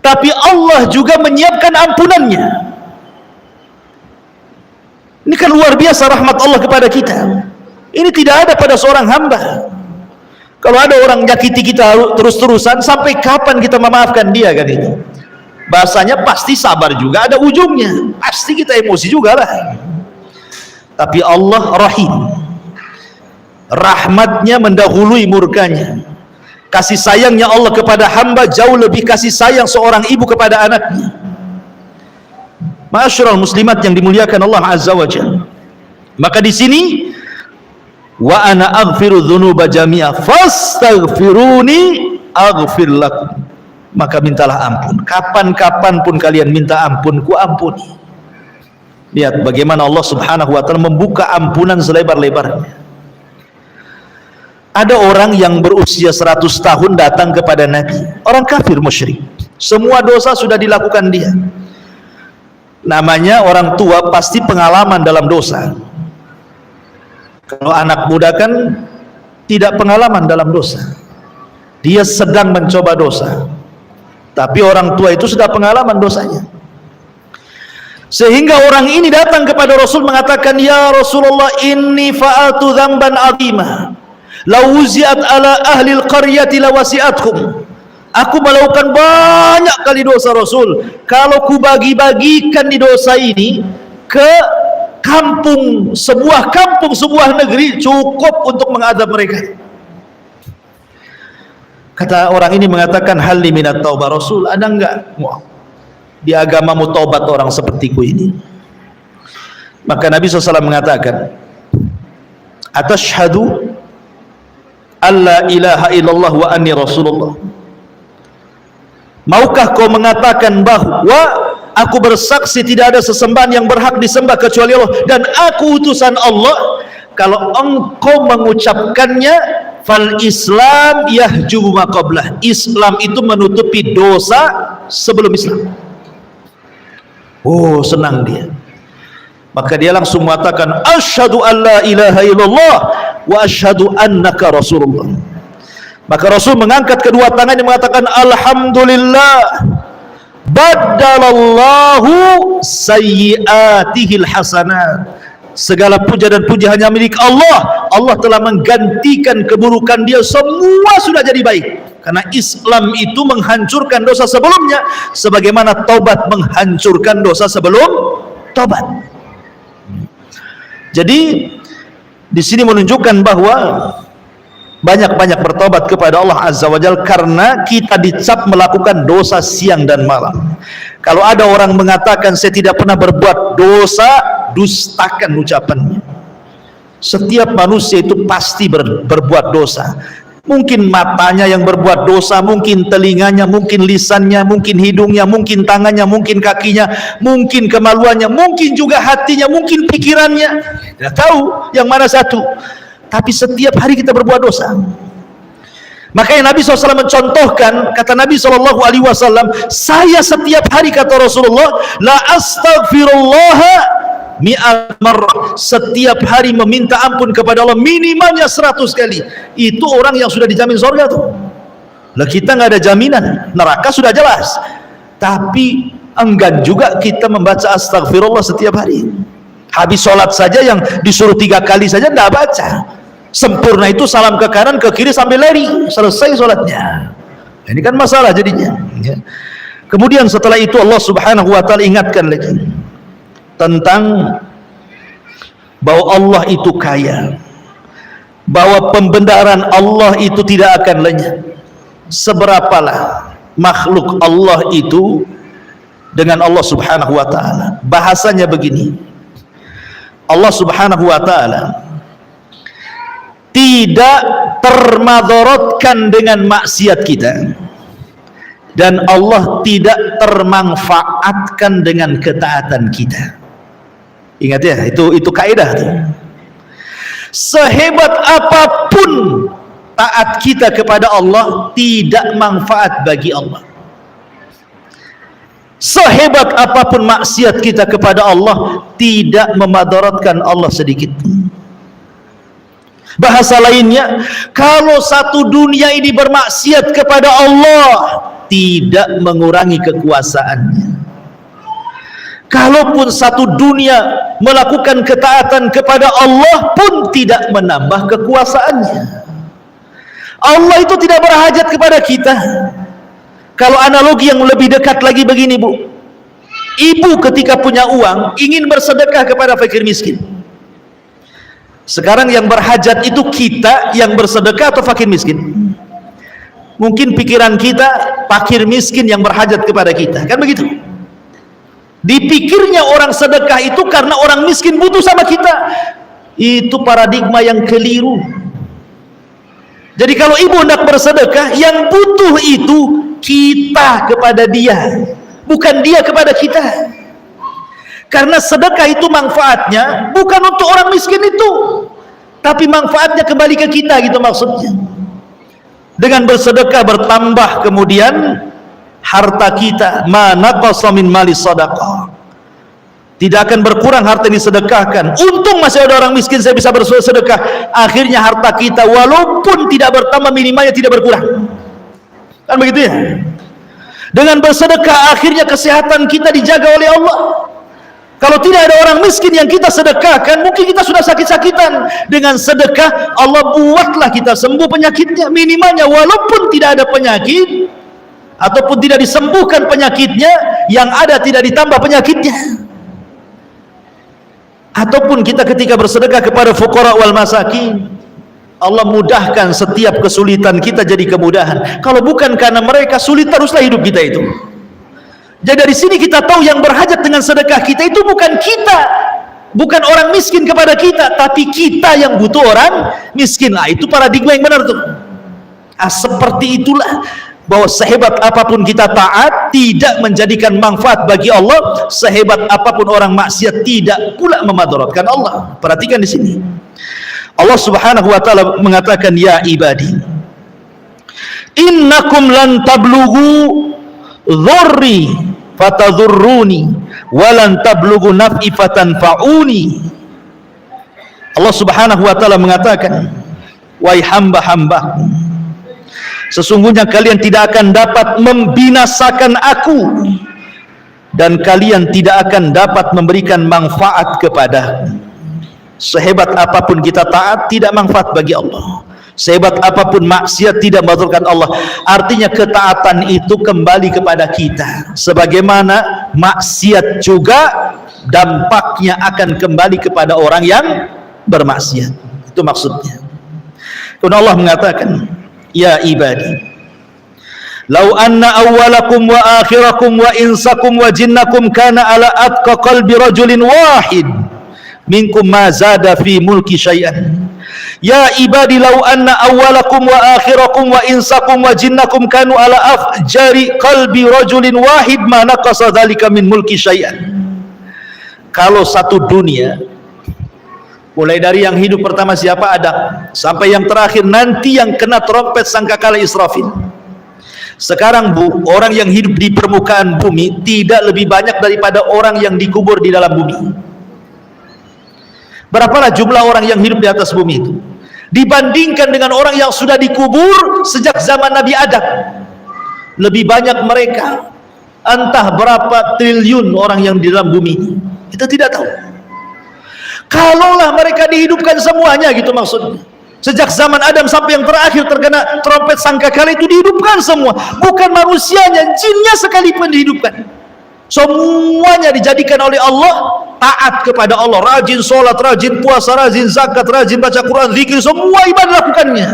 tapi Allah juga menyiapkan ampunannya. Ini kan luar biasa rahmat Allah kepada kita. Ini tidak ada pada seorang hamba. Kalau ada orang nyakiti kita terus-terusan, sampai kapan kita memaafkan dia kan itu? Bahasanya pasti sabar juga ada ujungnya. Pasti kita emosi juga lah. Tapi Allah Rahim. Rahmatnya mendahului murkanya. Kasih sayangnya Allah kepada hamba jauh lebih kasih sayang seorang ibu kepada anaknya. Ma'asyiral muslimat yang dimuliakan Allah Azza wa Jalla. Maka di sini wa ana aghfiru dzunuba jami'a fastaghfiruni aghfir lakum. Maka mintalah ampun. Kapan-kapan pun kalian minta ampun, ku ampuni. Lihat bagaimana Allah Subhanahu wa taala membuka ampunan selebar-lebarnya. Ada orang yang berusia 100 tahun datang kepada Nabi, orang kafir musyrik, semua dosa sudah dilakukan dia. Namanya orang tua pasti pengalaman dalam dosa. Kalau anak muda kan tidak pengalaman dalam dosa, dia sedang mencoba dosa. Tapi orang tua itu sudah pengalaman dosanya. Sehingga orang ini datang kepada Rasul mengatakan, ya Rasulullah, inni fa'altu dzamban 'azima law wuzi'at ala ahli al-qaryati lawasi'atkum. Aku melakukan banyak kali dosa Rasul. Kalau ku bagi-bagikan di dosa ini ke kampung, sebuah negeri, cukup untuk mengadab mereka. Kata orang ini mengatakan, halli minat taubah Rasul, ada enggak di agamamu taubat orang sepertiku ini? Maka Nabi SAW mengatakan, atashhadu alla ilaha illallah wa anni rasulullah. Maukah kau mengatakan bahwa aku bersaksi tidak ada sesembahan yang berhak disembah kecuali Allah dan aku utusan Allah? Kalau engkau mengucapkannya, fal Islam yahjubu ma qablah. Islam itu menutupi dosa sebelum Islam. Oh, senang dia. Maka dia langsung mengatakan, asyhadu an la ilaha illallah wa asyhadu annaka rasulullah. Maka Rasul mengangkat kedua tangannya mengatakan, alhamdulillah badalallahu sayyiatihil hasanat. Segala puja dan puji hanya milik Allah. Allah telah menggantikan keburukan dia, semua sudah jadi baik. Karena Islam itu menghancurkan dosa sebelumnya, sebagaimana taubat menghancurkan dosa sebelum taubat. Jadi di sini menunjukkan bahwa banyak-banyak bertobat kepada Allah Azza wa Jalla, karena kita dicap melakukan dosa siang dan malam. Kalau ada orang mengatakan saya tidak pernah berbuat dosa, dustakan ucapannya. Setiap manusia itu pasti berbuat dosa. Mungkin matanya yang berbuat dosa, mungkin telinganya, mungkin lisannya, mungkin hidungnya, mungkin tangannya, mungkin kakinya, mungkin kemaluannya, mungkin juga hatinya, mungkin pikirannya. Tidak tahu yang mana satu. Tapi setiap hari kita berbuat dosa. Makanya Nabi SAW mencontohkan, kata Nabi SAW, saya setiap hari, kata Rasulullah, la astaghfirullah mi'at marrah, setiap hari meminta ampun kepada Allah minimalnya 100 kali. Itu orang yang sudah dijamin surga tuh. Lah kita nggak ada jaminan, neraka sudah jelas, tapi enggan juga kita membaca astagfirullah setiap hari. Habis sholat saja yang disuruh 3 kali saja tidak baca. Sempurna itu salam ke kanan ke kiri sambil lari, selesai sholatnya. Ini kan masalah jadinya. Kemudian setelah itu Allah Subhanahu wa taala ingatkan lagi tentang bahwa Allah itu kaya, bahwa pembenaran Allah itu tidak akan lenyap. Seberapalah makhluk Allah itu dengan Allah Subhanahu wa taala. Bahasanya begini, Allah Subhanahu wa taala tidak termadorotkan dengan maksiat kita, dan Allah tidak termanfaatkan dengan ketaatan kita. Ingat ya, itu kaidah tuh. Sehebat apapun taat kita kepada Allah, tidak manfaat bagi Allah. Sehebat apapun maksiat kita kepada Allah, tidak memadaratkan Allah sedikit. Bahasa lainnya, kalau satu dunia ini bermaksiat kepada Allah, tidak mengurangi kekuasaannya. Kalaupun satu dunia melakukan ketaatan kepada Allah pun tidak menambah kekuasaannya. Allah itu tidak berhajat kepada kita. Kalau analogi yang lebih dekat lagi begini, Bu. Ibu ketika punya uang ingin bersedekah kepada fakir miskin. Sekarang yang berhajat itu kita yang bersedekah atau fakir miskin? Mungkin pikiran kita fakir miskin yang berhajat kepada kita, kan begitu? Dipikirnya orang sedekah itu karena orang miskin butuh sama kita. Itu paradigma yang keliru. Jadi kalau ibu hendak bersedekah, yang butuh itu kita kepada dia, bukan dia kepada kita. Karena sedekah itu manfaatnya bukan untuk orang miskin itu, tapi manfaatnya kembali ke kita, gitu maksudnya. Dengan bersedekah bertambah kemudian harta kita, ma naqasa min mali sadaqah. Tidak akan berkurang harta yang disedekahkan. Untung masih ada orang miskin, saya bisa bersedekah. Akhirnya harta kita walaupun tidak bertambah, minimalnya tidak berkurang. Kan begitu ya? Dengan bersedekah akhirnya kesehatan kita dijaga oleh Allah. Kalau tidak ada orang miskin yang kita sedekahkan, mungkin kita sudah sakit-sakitan. Dengan sedekah Allah buatlah kita sembuh penyakitnya. Minimalnya walaupun tidak ada penyakit ataupun tidak disembuhkan penyakitnya, yang ada tidak ditambah penyakitnya. Ataupun kita ketika bersedekah kepada fuqara wal masakin, Allah mudahkan setiap kesulitan kita jadi kemudahan. Kalau bukan karena mereka, sulit teruslah hidup kita itu. Jadi dari sini kita tahu yang berhajat dengan sedekah kita itu bukan kita, bukan orang miskin kepada kita, tapi kita yang butuh orang miskin. Nah, itu paradigma yang benar tuh. Seperti itulah, bahwa sehebat apapun kita taat tidak menjadikan manfaat bagi Allah, sehebat apapun orang maksiat tidak pula memadaratkan Allah. Perhatikan di sini. Allah Subhanahu wa taala mengatakan, ya ibadi, innakum lan tablughu dhurri fatadhurruni walan tablughu naf'i fatanfa'uni. Allah Subhanahu wa taala mengatakan, wahai hamba-hambaku, sesungguhnya kalian tidak akan dapat membinasakan aku, dan kalian tidak akan dapat memberikan manfaat kepadaku. Sehebat apapun kita taat, tidak manfaat bagi Allah. Sehebat apapun maksiat, tidak membatalkan Allah. Artinya ketaatan itu kembali kepada kita. Sebagaimana maksiat juga dampaknya akan kembali kepada orang yang bermaksiat. Itu maksudnya. Kemudian Allah mengatakan, ya ibadi, lau anna awwalakum wa akhirakum wa insakum wa jinnakum kana ala atqa qalbi rajulin wahid minkum ma zada fi mulki syai'an. Ya ibadi, lau anna awwalakum wa akhirakum wa insakum wa jinnakum kanu ala afjari qalbi rajulin wahid ma naqasa dzalika min mulki syai'an. Kalau satu dunia Mulai dari yang hidup pertama siapa? Adam, sampai yang terakhir nanti yang kena trompet sangkakala Israfil. Sekarang Bu, orang yang hidup di permukaan bumi tidak lebih banyak daripada orang yang dikubur di dalam bumi. Berapalah jumlah orang yang hidup di atas bumi itu dibandingkan dengan orang yang sudah dikubur sejak zaman Nabi Adam? Lebih banyak mereka. Entah berapa triliun orang yang di dalam bumi ini, kita tidak tahu. Kalaulah mereka dihidupkan semuanya, gitu maksudnya, sejak zaman Adam sampai yang terakhir terkena trompet sangkakala itu dihidupkan semua, bukan manusianya, jinnya sekalipun dihidupkan. Semuanya dijadikan oleh Allah taat kepada Allah, rajin sholat, rajin puasa, rajin zakat, rajin baca Quran, zikir, semua ibadah lakukannya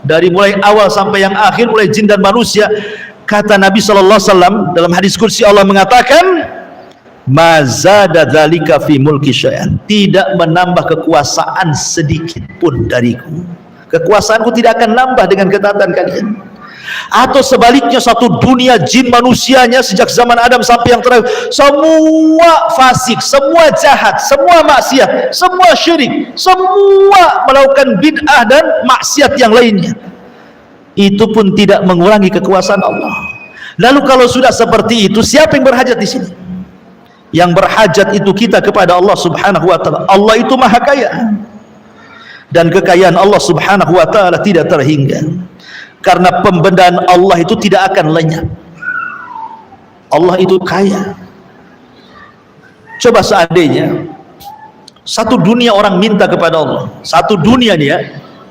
dari mulai awal sampai yang akhir, mulai jin dan manusia. Kata Nabi SAW dalam hadis kursi, Allah mengatakan, mazada dzalika fi mulki syai'an, tidak menambah kekuasaan sedikit pun dariku. Kekuasaanku tidak akan nambah dengan ketaatan kalian. Atau sebaliknya, satu dunia jin manusianya sejak zaman Adam sampai yang terakhir semua fasik, semua jahat, semua maksiat, semua syirik, semua melakukan bid'ah dan maksiat yang lainnya, itu pun tidak mengurangi kekuasaan Allah. Lalu kalau sudah seperti itu, siapa yang berhajat di sini? Yang berhajat itu kita kepada Allah Subhanahu wa taala. Allah itu maha kaya, dan kekayaan Allah Subhanahu wa taala tidak terhingga, karena pembendaan Allah itu tidak akan lenyap. Allah itu kaya. Coba seandainya satu dunia orang minta kepada Allah, satu dunia nih ya,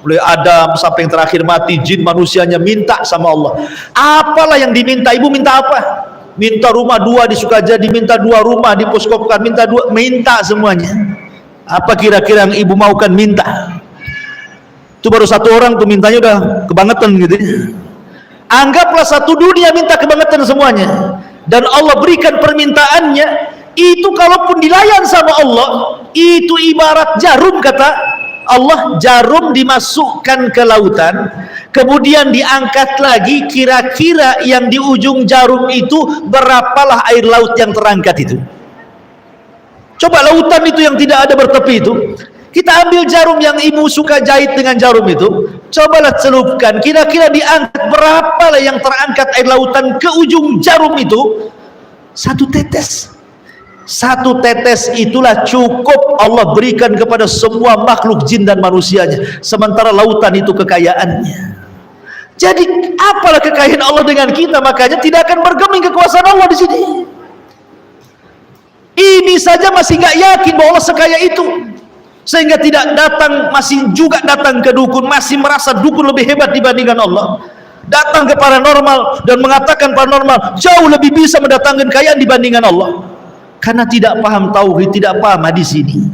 mulai Adam sampai yang terakhir mati, jin manusianya minta sama Allah. Apalah yang diminta? Ibu minta apa? Minta rumah 2 di Sukajadi, minta 2 rumah di Poskokan, minta semuanya. Apa kira-kira yang ibu maukan minta? Itu baru satu orang tuh mintanya udah kebangetan gitu. Anggaplah satu dunia minta kebangetan semuanya, dan Allah berikan permintaannya itu, kalaupun dilayan sama Allah, itu ibarat jarum, kata Allah. Jarum dimasukkan ke lautan, kemudian diangkat lagi, kira-kira yang di ujung jarum itu berapalah air laut yang terangkat itu? Coba lautan itu yang tidak ada bertepi itu, kita ambil jarum yang ibu suka jahit dengan jarum itu, cobalah celupkan, kira-kira diangkat berapalah yang terangkat air lautan ke ujung jarum itu? Satu tetes. Satu tetes itulah cukup Allah berikan kepada semua makhluk jin dan manusianya, sementara lautan itu kekayaannya. Jadi apalah kekayaan Allah dengan kita? Makanya tidak akan bergeming kekuasaan Allah di sini. Ini saja masih nggak yakin bahwa Allah sekaya itu, sehingga tidak datang, masih juga datang ke dukun, masih merasa dukun lebih hebat dibandingkan Allah. Datang ke paranormal dan mengatakan paranormal jauh lebih bisa mendatangkan kekayaan dibandingkan Allah. Karena tidak paham tauhid, tidak paham hadis ini.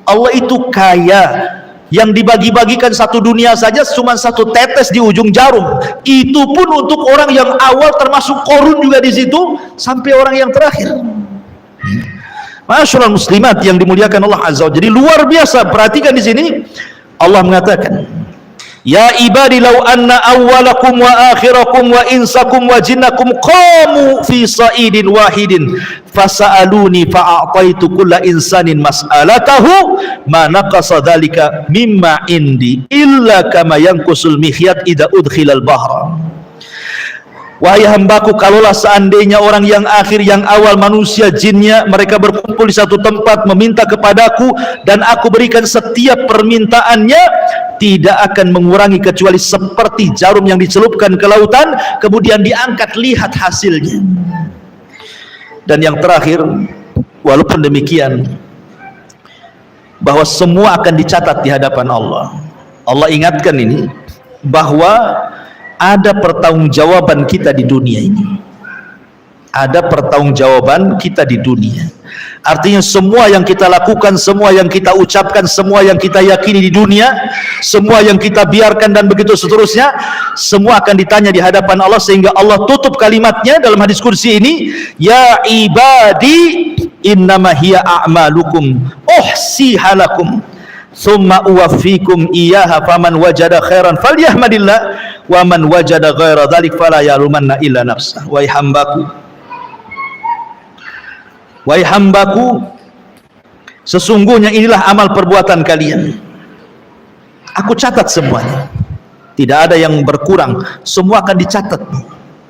Allah itu kaya, yang dibagi-bagikan satu dunia saja cuma satu tetes di ujung jarum. Itu pun untuk orang yang awal, termasuk Qarun juga di situ, sampai orang yang terakhir. Masyaallah muslimat yang dimuliakan Allah Azza wa Jalla. Jadi luar biasa. Perhatikan di sini Allah mengatakan, ya ibadi law anna awwalakum wa akhirakum wa insakum wa jinnakum qamu fi sa'idin wahidin fasa'aluni fa'ataitu kulla insanin mas'alatahu ma naqasa dhalika mimma indi illa kama yanqusul mihyat idza udkhilal bahra. Wahai hambaku, kalaulah seandainya orang yang akhir, yang awal, manusia, jinnya, mereka berkumpul di satu tempat meminta kepadaku, dan aku berikan setiap permintaannya, tidak akan mengurangi kecuali seperti jarum yang dicelupkan ke lautan kemudian diangkat, lihat hasilnya. Dan yang terakhir, walaupun demikian, bahwa semua akan dicatat di hadapan Allah. Allah ingatkan ini, bahwa ada pertanggungjawaban kita di dunia ini. Ada pertanggungjawaban kita di dunia. Artinya semua yang kita lakukan, semua yang kita ucapkan, semua yang kita yakini di dunia, semua yang kita biarkan dan begitu seterusnya, semua akan ditanya di hadapan Allah. Sehingga Allah tutup kalimatnya dalam hadis kursi ini, ya ibadi innama hiya a'malukum uhsiha lakum thumma uwaffikum iyyaha faman wajada khairan falyahmadillah wa man wajada ghaira dzalik fala yalumanna illa nafsah. Wahai hambaku, Sesungguhnya inilah amal perbuatan kalian. Aku catat semuanya. Tidak ada yang berkurang, semua akan dicatat.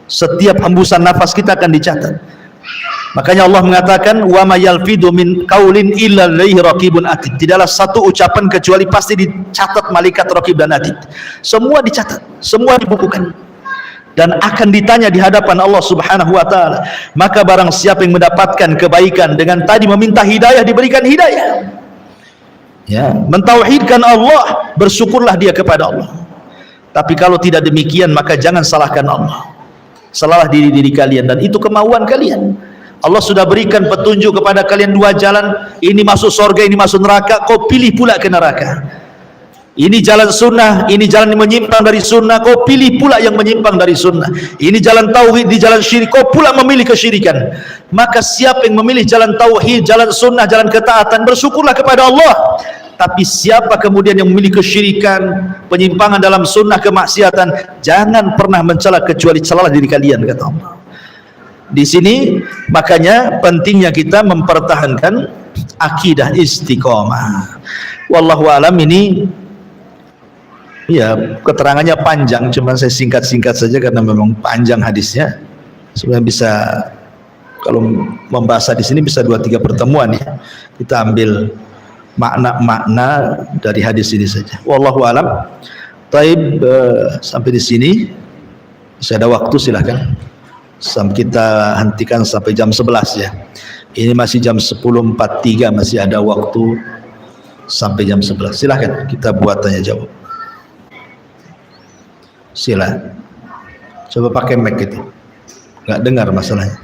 Setiap hembusan nafas kita akan dicatat. Makanya Allah mengatakan, wa ma yalfidu min qaulin illa alaihi raqibun atid. Tidaklah satu ucapan kecuali pasti dicatat malaikat raqib dan atid. Semua dicatat, semua dibukukan, dan akan ditanya di hadapan Allah Subhanahu wa taala. Maka barang siapa yang mendapatkan kebaikan dengan tadi meminta hidayah, diberikan hidayah. Ya, mentauhidkan Allah, bersyukurlah dia kepada Allah. Tapi kalau tidak demikian, maka jangan salahkan Allah. Salahlah diri kalian, dan itu kemauan kalian. Allah sudah berikan petunjuk kepada kalian dua jalan, ini masuk surga, ini masuk neraka, kau pilih pula ke neraka. Ini jalan sunnah, ini jalan yang menyimpang dari sunnah, kau pilih pula yang menyimpang dari sunnah. Ini jalan tauhid, di jalan syirik, kau pula memilih kesyirikan. Maka siapa yang memilih jalan tauhid, jalan sunnah, jalan ketaatan, bersyukurlah kepada Allah. Tapi siapa kemudian yang memilih kesyirikan, penyimpangan dalam sunnah, kemaksiatan, jangan pernah mencela kecuali celalah diri kalian, kata Allah. Di sini makanya pentingnya kita mempertahankan akidah istiqomah. Wallahu alam. Ini ya keterangannya panjang, cuma saya singkat-singkat saja karena memang panjang hadisnya. Sebenarnya bisa, kalau membahas di sini bisa 2-3 pertemuan ya. Kita ambil makna-makna dari hadis ini saja. Wallahu alam. Taib, sampai di sini. Saya ada waktu, silahkan. Kita hentikan sampai jam 11 ya. Ini masih jam 10.43, masih ada waktu sampai jam 11. Silahkan kita buat tanya jawab. Sila. Coba pakai mic itu. Nggak dengar masalahnya.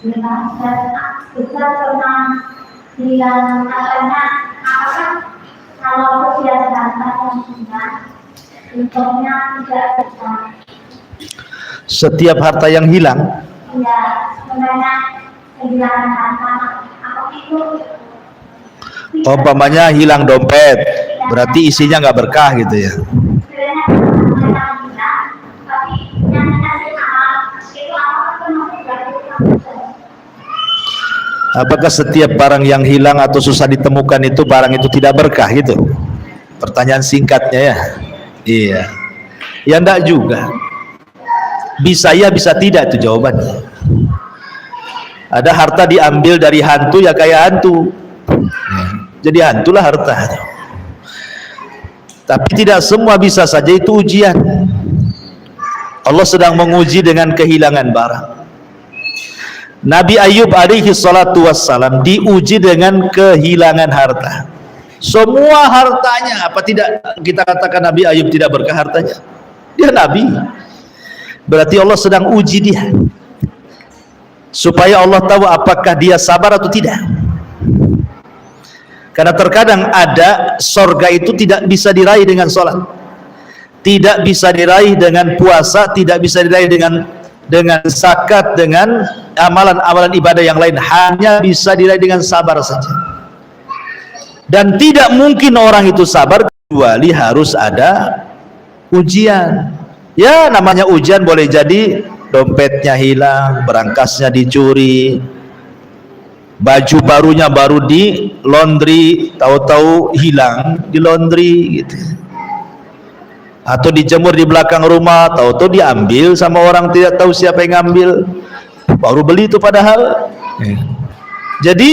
Bisa pernah bilang katanya, apakah kalau kegiatan yang sunnah untungnya tidak besar? Setiap harta yang hilang, iya, sebenarnya kehilangan harta, apa itu? Umpamanya hilang dompet, berarti isinya nggak berkah gitu ya. Apakah setiap barang yang hilang atau susah ditemukan itu barang itu tidak berkah gitu? Pertanyaan singkatnya ya. Iya. Ya enggak juga. Bisa ya, bisa tidak, itu jawabannya. Ada harta diambil dari hantu ya kayak hantu. Jadi hantulah harta. Tapi tidak semua bisa saja, itu ujian. Allah sedang menguji dengan kehilangan barang. Nabi Ayub alaihi salatu wassalam diuji dengan kehilangan harta. Semua hartanya, apa tidak kita katakan Nabi Ayub tidak berkah hartanya? Dia Nabi. Berarti Allah sedang uji dia, supaya Allah tahu apakah dia sabar atau tidak. Karena terkadang ada sorga itu tidak bisa diraih dengan sholat, tidak bisa diraih dengan puasa, tidak bisa diraih dengan zakat, dengan amalan-amalan ibadah yang lain, hanya bisa diraih dengan sabar saja. Dan tidak mungkin orang itu sabar kecuali harus ada ujian. Ya namanya ujian, boleh jadi dompetnya hilang, berangkasnya dicuri, baju barunya baru di laundry, tahu-tahu hilang di laundry gitu. Atau dijemur di belakang rumah, tahu-tahu diambil sama orang tidak tahu siapa yang ngambil, baru beli itu padahal. Jadi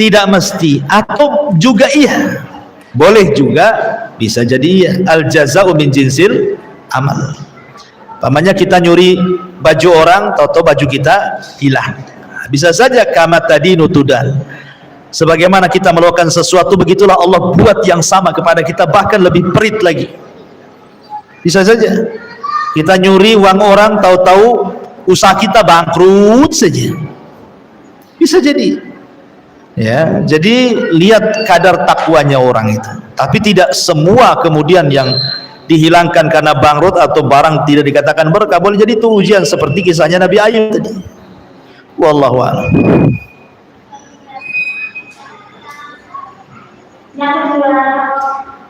tidak mesti, atau juga iya, boleh juga, bisa jadi iya. Al jaza'u min jinsil amal. Pamannya kita nyuri baju orang, tahu-tahu baju kita hilang. Bisa saja kama tadinu tudal. Sebagaimana kita melakukan sesuatu, begitulah Allah buat yang sama kepada kita, bahkan lebih perit lagi. Bisa saja kita nyuri uang orang, tahu-tahu usaha kita bangkrut saja. Bisa jadi. Ya, jadi lihat kadar takwanya orang itu. Tapi tidak semua kemudian yang dihilangkan karena bangkrut atau barang tidak dikatakan berkah. Boleh jadi itu ujian, seperti kisahnya Nabi Ayub tadi. Wallahu a'lam. Yang kedua,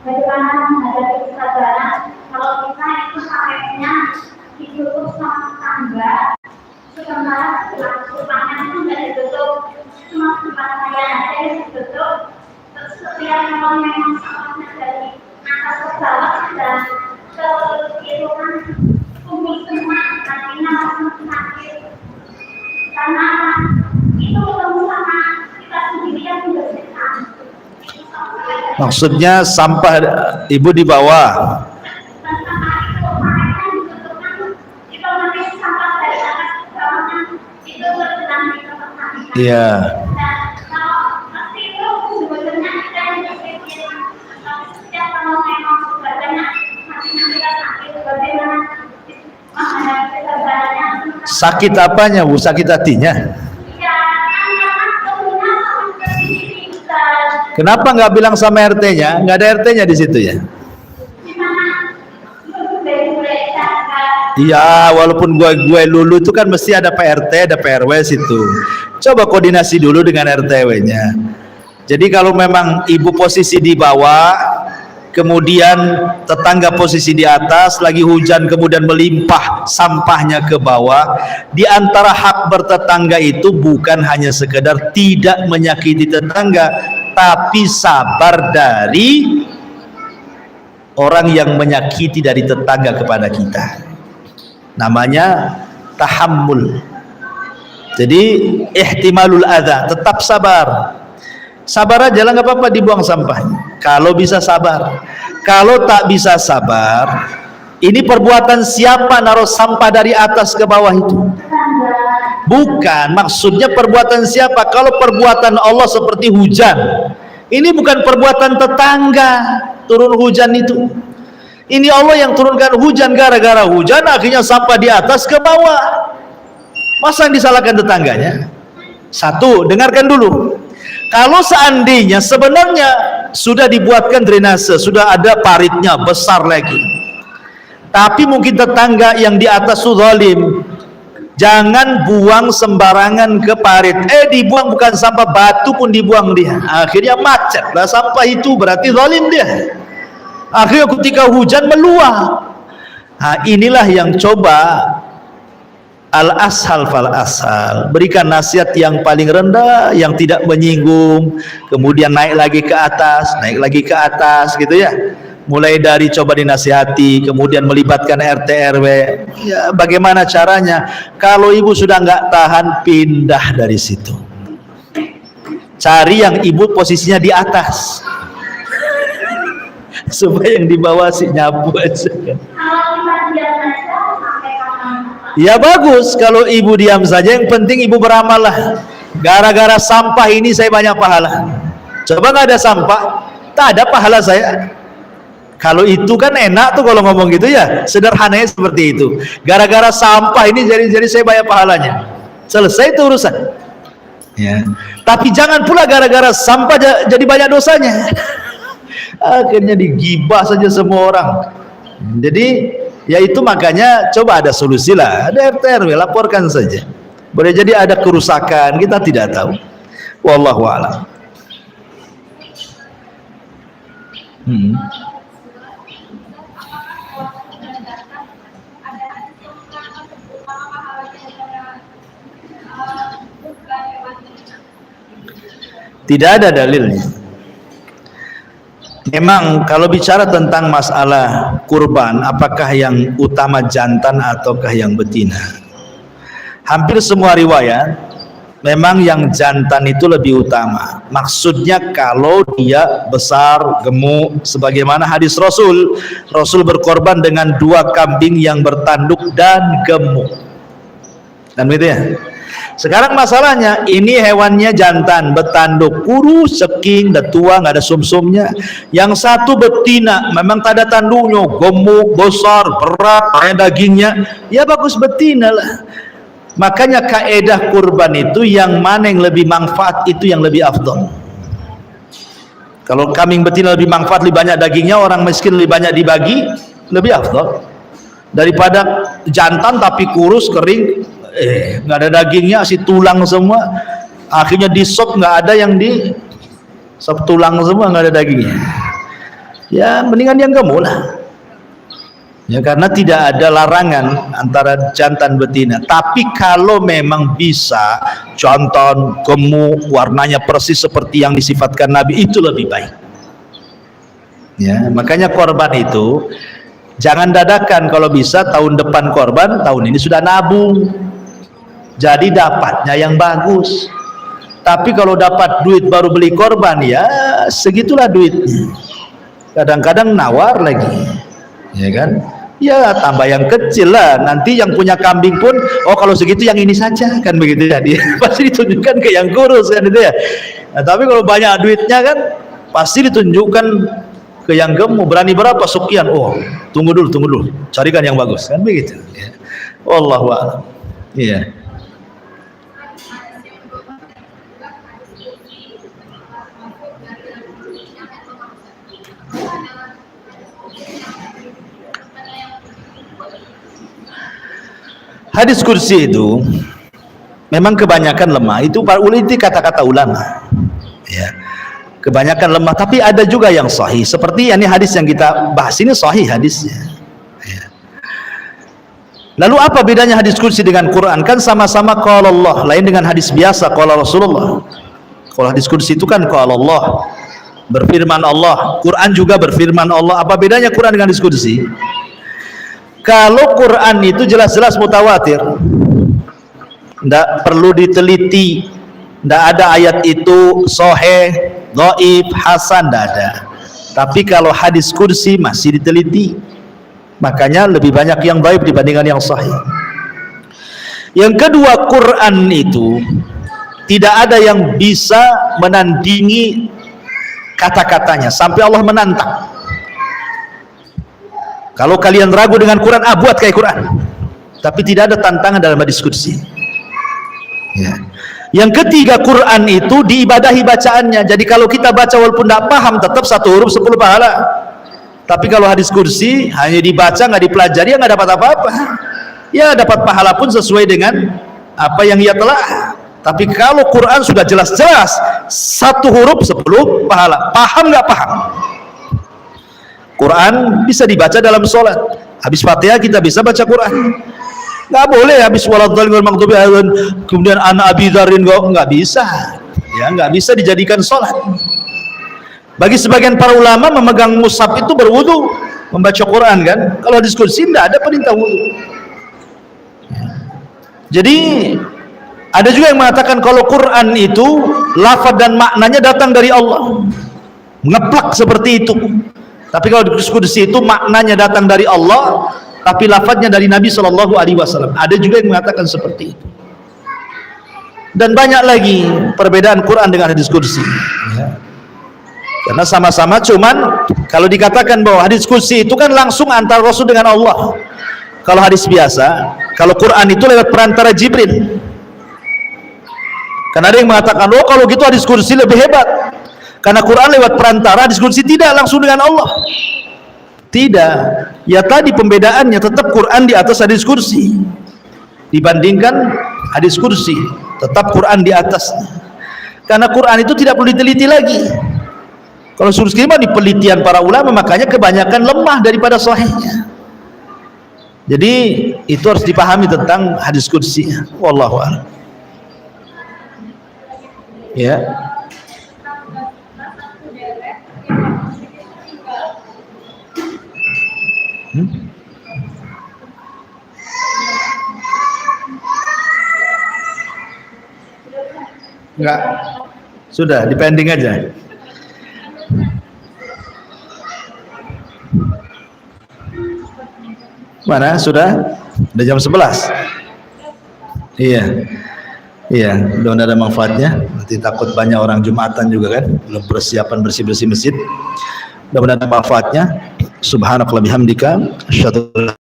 bagaimana menghadapi kesabaran kalau kita itu sakitnya ditutup sama tangga. Maksudnya sampah ibu di bawah. Iya. Sakit apanya Bu? Sakit hatinya? Kenapa nggak bilang sama RT-nya? Nggak ada RT-nya di situ ya? Iya, walaupun gue lulu itu kan mesti ada PRT, ada PRW situ. Coba koordinasi dulu dengan RT-nya. Jadi kalau memang ibu posisi di bawah, kemudian tetangga posisi di atas, lagi hujan kemudian melimpah sampahnya ke bawah, di antara hak bertetangga itu bukan hanya sekedar tidak menyakiti tetangga, tapi sabar dari orang yang menyakiti dari tetangga kepada kita. Namanya tahammul. Jadi ihtimalul adza, tetap sabar. Sabar aja lah, nggak apa-apa dibuang sampahnya kalau bisa sabar. Kalau tak bisa sabar, ini perbuatan siapa naruh sampah dari atas ke bawah itu? Bukan, maksudnya perbuatan siapa? Kalau perbuatan Allah seperti hujan, ini bukan perbuatan tetangga turun hujan itu. Ini Allah yang turunkan hujan, gara-gara hujan akhirnya sampah di atas ke bawah. Masa yang disalahkan tetangganya? Satu, dengarkan dulu. Kalau seandainya sebenarnya sudah dibuatkan drainase, sudah ada paritnya besar lagi, tapi mungkin tetangga yang di atas zalim, jangan buang sembarangan ke parit. Dibuang bukan sampah, batu pun dibuang dia. Akhirnya macet lah sampah itu, berarti zalim dia. Akhirnya ketika hujan meluap. Nah, inilah yang coba al-ashal fal ashal, berikan nasihat yang paling rendah, yang tidak menyinggung, kemudian naik lagi ke atas, naik lagi ke atas gitu ya. Mulai dari coba dinasihati, kemudian melibatkan RT RW. Ya, bagaimana caranya? Kalau ibu sudah nggak tahan, pindah dari situ. Cari yang ibu posisinya di atas, supaya yang di bawah sih nyapu aja. Ya bagus kalau ibu diam saja, yang penting ibu beramal lah. Gara-gara sampah ini saya banyak pahala. Coba nggak ada sampah, tak ada pahala saya. Kalau itu kan enak tuh kalau ngomong gitu ya, sederhananya seperti itu. Gara-gara sampah ini jadi saya banyak pahalanya. Selesai itu urusan. Ya. Tapi jangan pula gara-gara sampah jadi banyak dosanya. Akhirnya digibah saja semua orang. Jadi ya itu makanya coba ada solusi lah, ada RT RW, laporkan saja. Boleh jadi ada kerusakan, kita tidak tahu. Wallahu a'lam. Tidak ada dalilnya. Memang kalau bicara tentang masalah kurban, apakah yang utama jantan ataukah yang betina? Hampir semua riwayat memang yang jantan itu lebih utama. Maksudnya kalau dia besar, gemuk, sebagaimana hadis Rasul berkorban dengan 2 kambing yang bertanduk dan gemuk. Dan begitu ya. Sekarang masalahnya ini hewannya jantan, bertanduk, kurus, ceking, dah tua, nggak ada sumsumnya. Yang satu betina, memang tak ada tanduknya, gemuk, besar, berat, ada dagingnya. Ya bagus betina lah. Makanya kaedah kurban itu yang mana yang lebih manfaat itu yang lebih afdal. Kalau kambing betina lebih manfaat, lebih banyak dagingnya, orang miskin lebih banyak dibagi, lebih afdal daripada jantan tapi kurus, kering, nggak ada dagingnya, si tulang semua. Akhirnya di sop nggak ada yang di sop, tulang semua, nggak ada dagingnya. Ya mendingan yang gemuk lah. Ya, karena tidak ada larangan antara jantan betina. Tapi kalau memang bisa jantan gemuk, warnanya persis seperti yang disifatkan Nabi, itu lebih baik. Ya, makanya korban itu jangan dadakan. Kalau bisa tahun depan korban, tahun ini sudah nabung. Jadi dapatnya yang bagus. Tapi kalau dapat duit baru beli korban, ya segitulah duitnya. Kadang-kadang nawar lagi, ya kan? Ya tambah yang kecil lah. Nanti yang punya kambing pun, oh kalau segitu yang ini saja, kan begitu ya. Dia pasti ditunjukkan ke yang kurus kan itu ya. Nah, tapi kalau banyak duitnya kan pasti ditunjukkan ke yang gemuk. Berani berapa sekian? Oh tunggu dulu, carikan yang bagus, kan begitu ya. Wallahu a'lam. Iya. Hadis kursi itu memang kebanyakan lemah. Itu kata-kata ulama. Ya. Kebanyakan lemah, tapi ada juga yang sahih. Seperti ini hadis yang kita bahas ini sahih hadisnya. Ya. Lalu apa bedanya hadis kursi dengan Quran? Kan sama-sama qala Allah, lain dengan hadis biasa qala Rasulullah. Kalau hadis kursi itu kan qala Allah, berfirman Allah. Quran juga berfirman Allah. Apa bedanya Quran dengan hadis kursi? Kalau Quran itu jelas-jelas mutawatir, tidak perlu diteliti, tidak ada ayat itu sahih, dhaif, hasan, tidak ada. Tapi kalau hadis kursi masih diteliti, makanya lebih banyak yang dhaif dibandingkan yang sahih. Yang kedua, Quran itu tidak ada yang bisa menandingi kata-katanya sampai Allah menantang. Kalau kalian ragu dengan Quran, buat kayak Quran. Tapi tidak ada tantangan dalam diskusi. Ya. Yang ketiga, Quran itu diibadahi bacaannya. Jadi kalau kita baca walaupun tidak paham, tetap 1 huruf 10 pahala. Tapi kalau hadis kursi hanya dibaca nggak dipelajari, ya nggak dapat apa-apa. Ya dapat pahala pun sesuai dengan apa yang ia telah. Tapi kalau Quran sudah jelas-jelas 1 huruf 10 pahala. Paham nggak paham? Quran bisa dibaca dalam sholat. Habis Fatihah kita bisa baca Quran. Nggak boleh habis waladhdallin wal maghdubi alaihim kemudian an Abi Dzarrin, nggak bisa. Ya nggak bisa dijadikan sholat. Bagi sebagian para ulama memegang mushaf itu berwudu membaca Quran kan. Kalau diskusi tidak ada perintah wudu. Jadi ada juga yang mengatakan kalau Quran itu lafaz dan maknanya datang dari Allah, ngeplak seperti itu. Tapi kalau diskusi itu maknanya datang dari Allah, tapi lafadznya dari Nabi Shallallahu Alaihi Wasallam. Ada juga yang mengatakan seperti itu. Dan banyak lagi perbedaan Quran dengan hadis kursi. Ya. Karena sama-sama, cuman kalau dikatakan bahwa hadis kursi itu kan langsung antara Rasul dengan Allah. Kalau hadis biasa, kalau Quran itu lewat perantara Jibril. Karena ada yang mengatakan, oh kalau gitu hadis kursi lebih hebat. Karena Quran lewat perantara, hadis kursi tidak langsung dengan Allah. Tidak. Ya tadi pembedaannya, tetap Quran di atas hadis kursi dibandingkan hadis kursi. Tetap Quran di atasnya. Karena Quran itu tidak perlu diteliti lagi. Kalau hadis kursi di penelitian para ulama, makanya kebanyakan lemah daripada sahihnya. Jadi itu harus dipahami tentang hadis kursi. Wallahu a'lam. Ya. Enggak, sudah dipending aja. Mana sudah jam 11. Iya, belum ada manfaatnya. Nanti takut banyak orang Jumatan juga kan, belum persiapan bersih-bersih masjid. Mudah-mudahan ada manfaatnya. Subhanakallahumma bihamdika asyhadu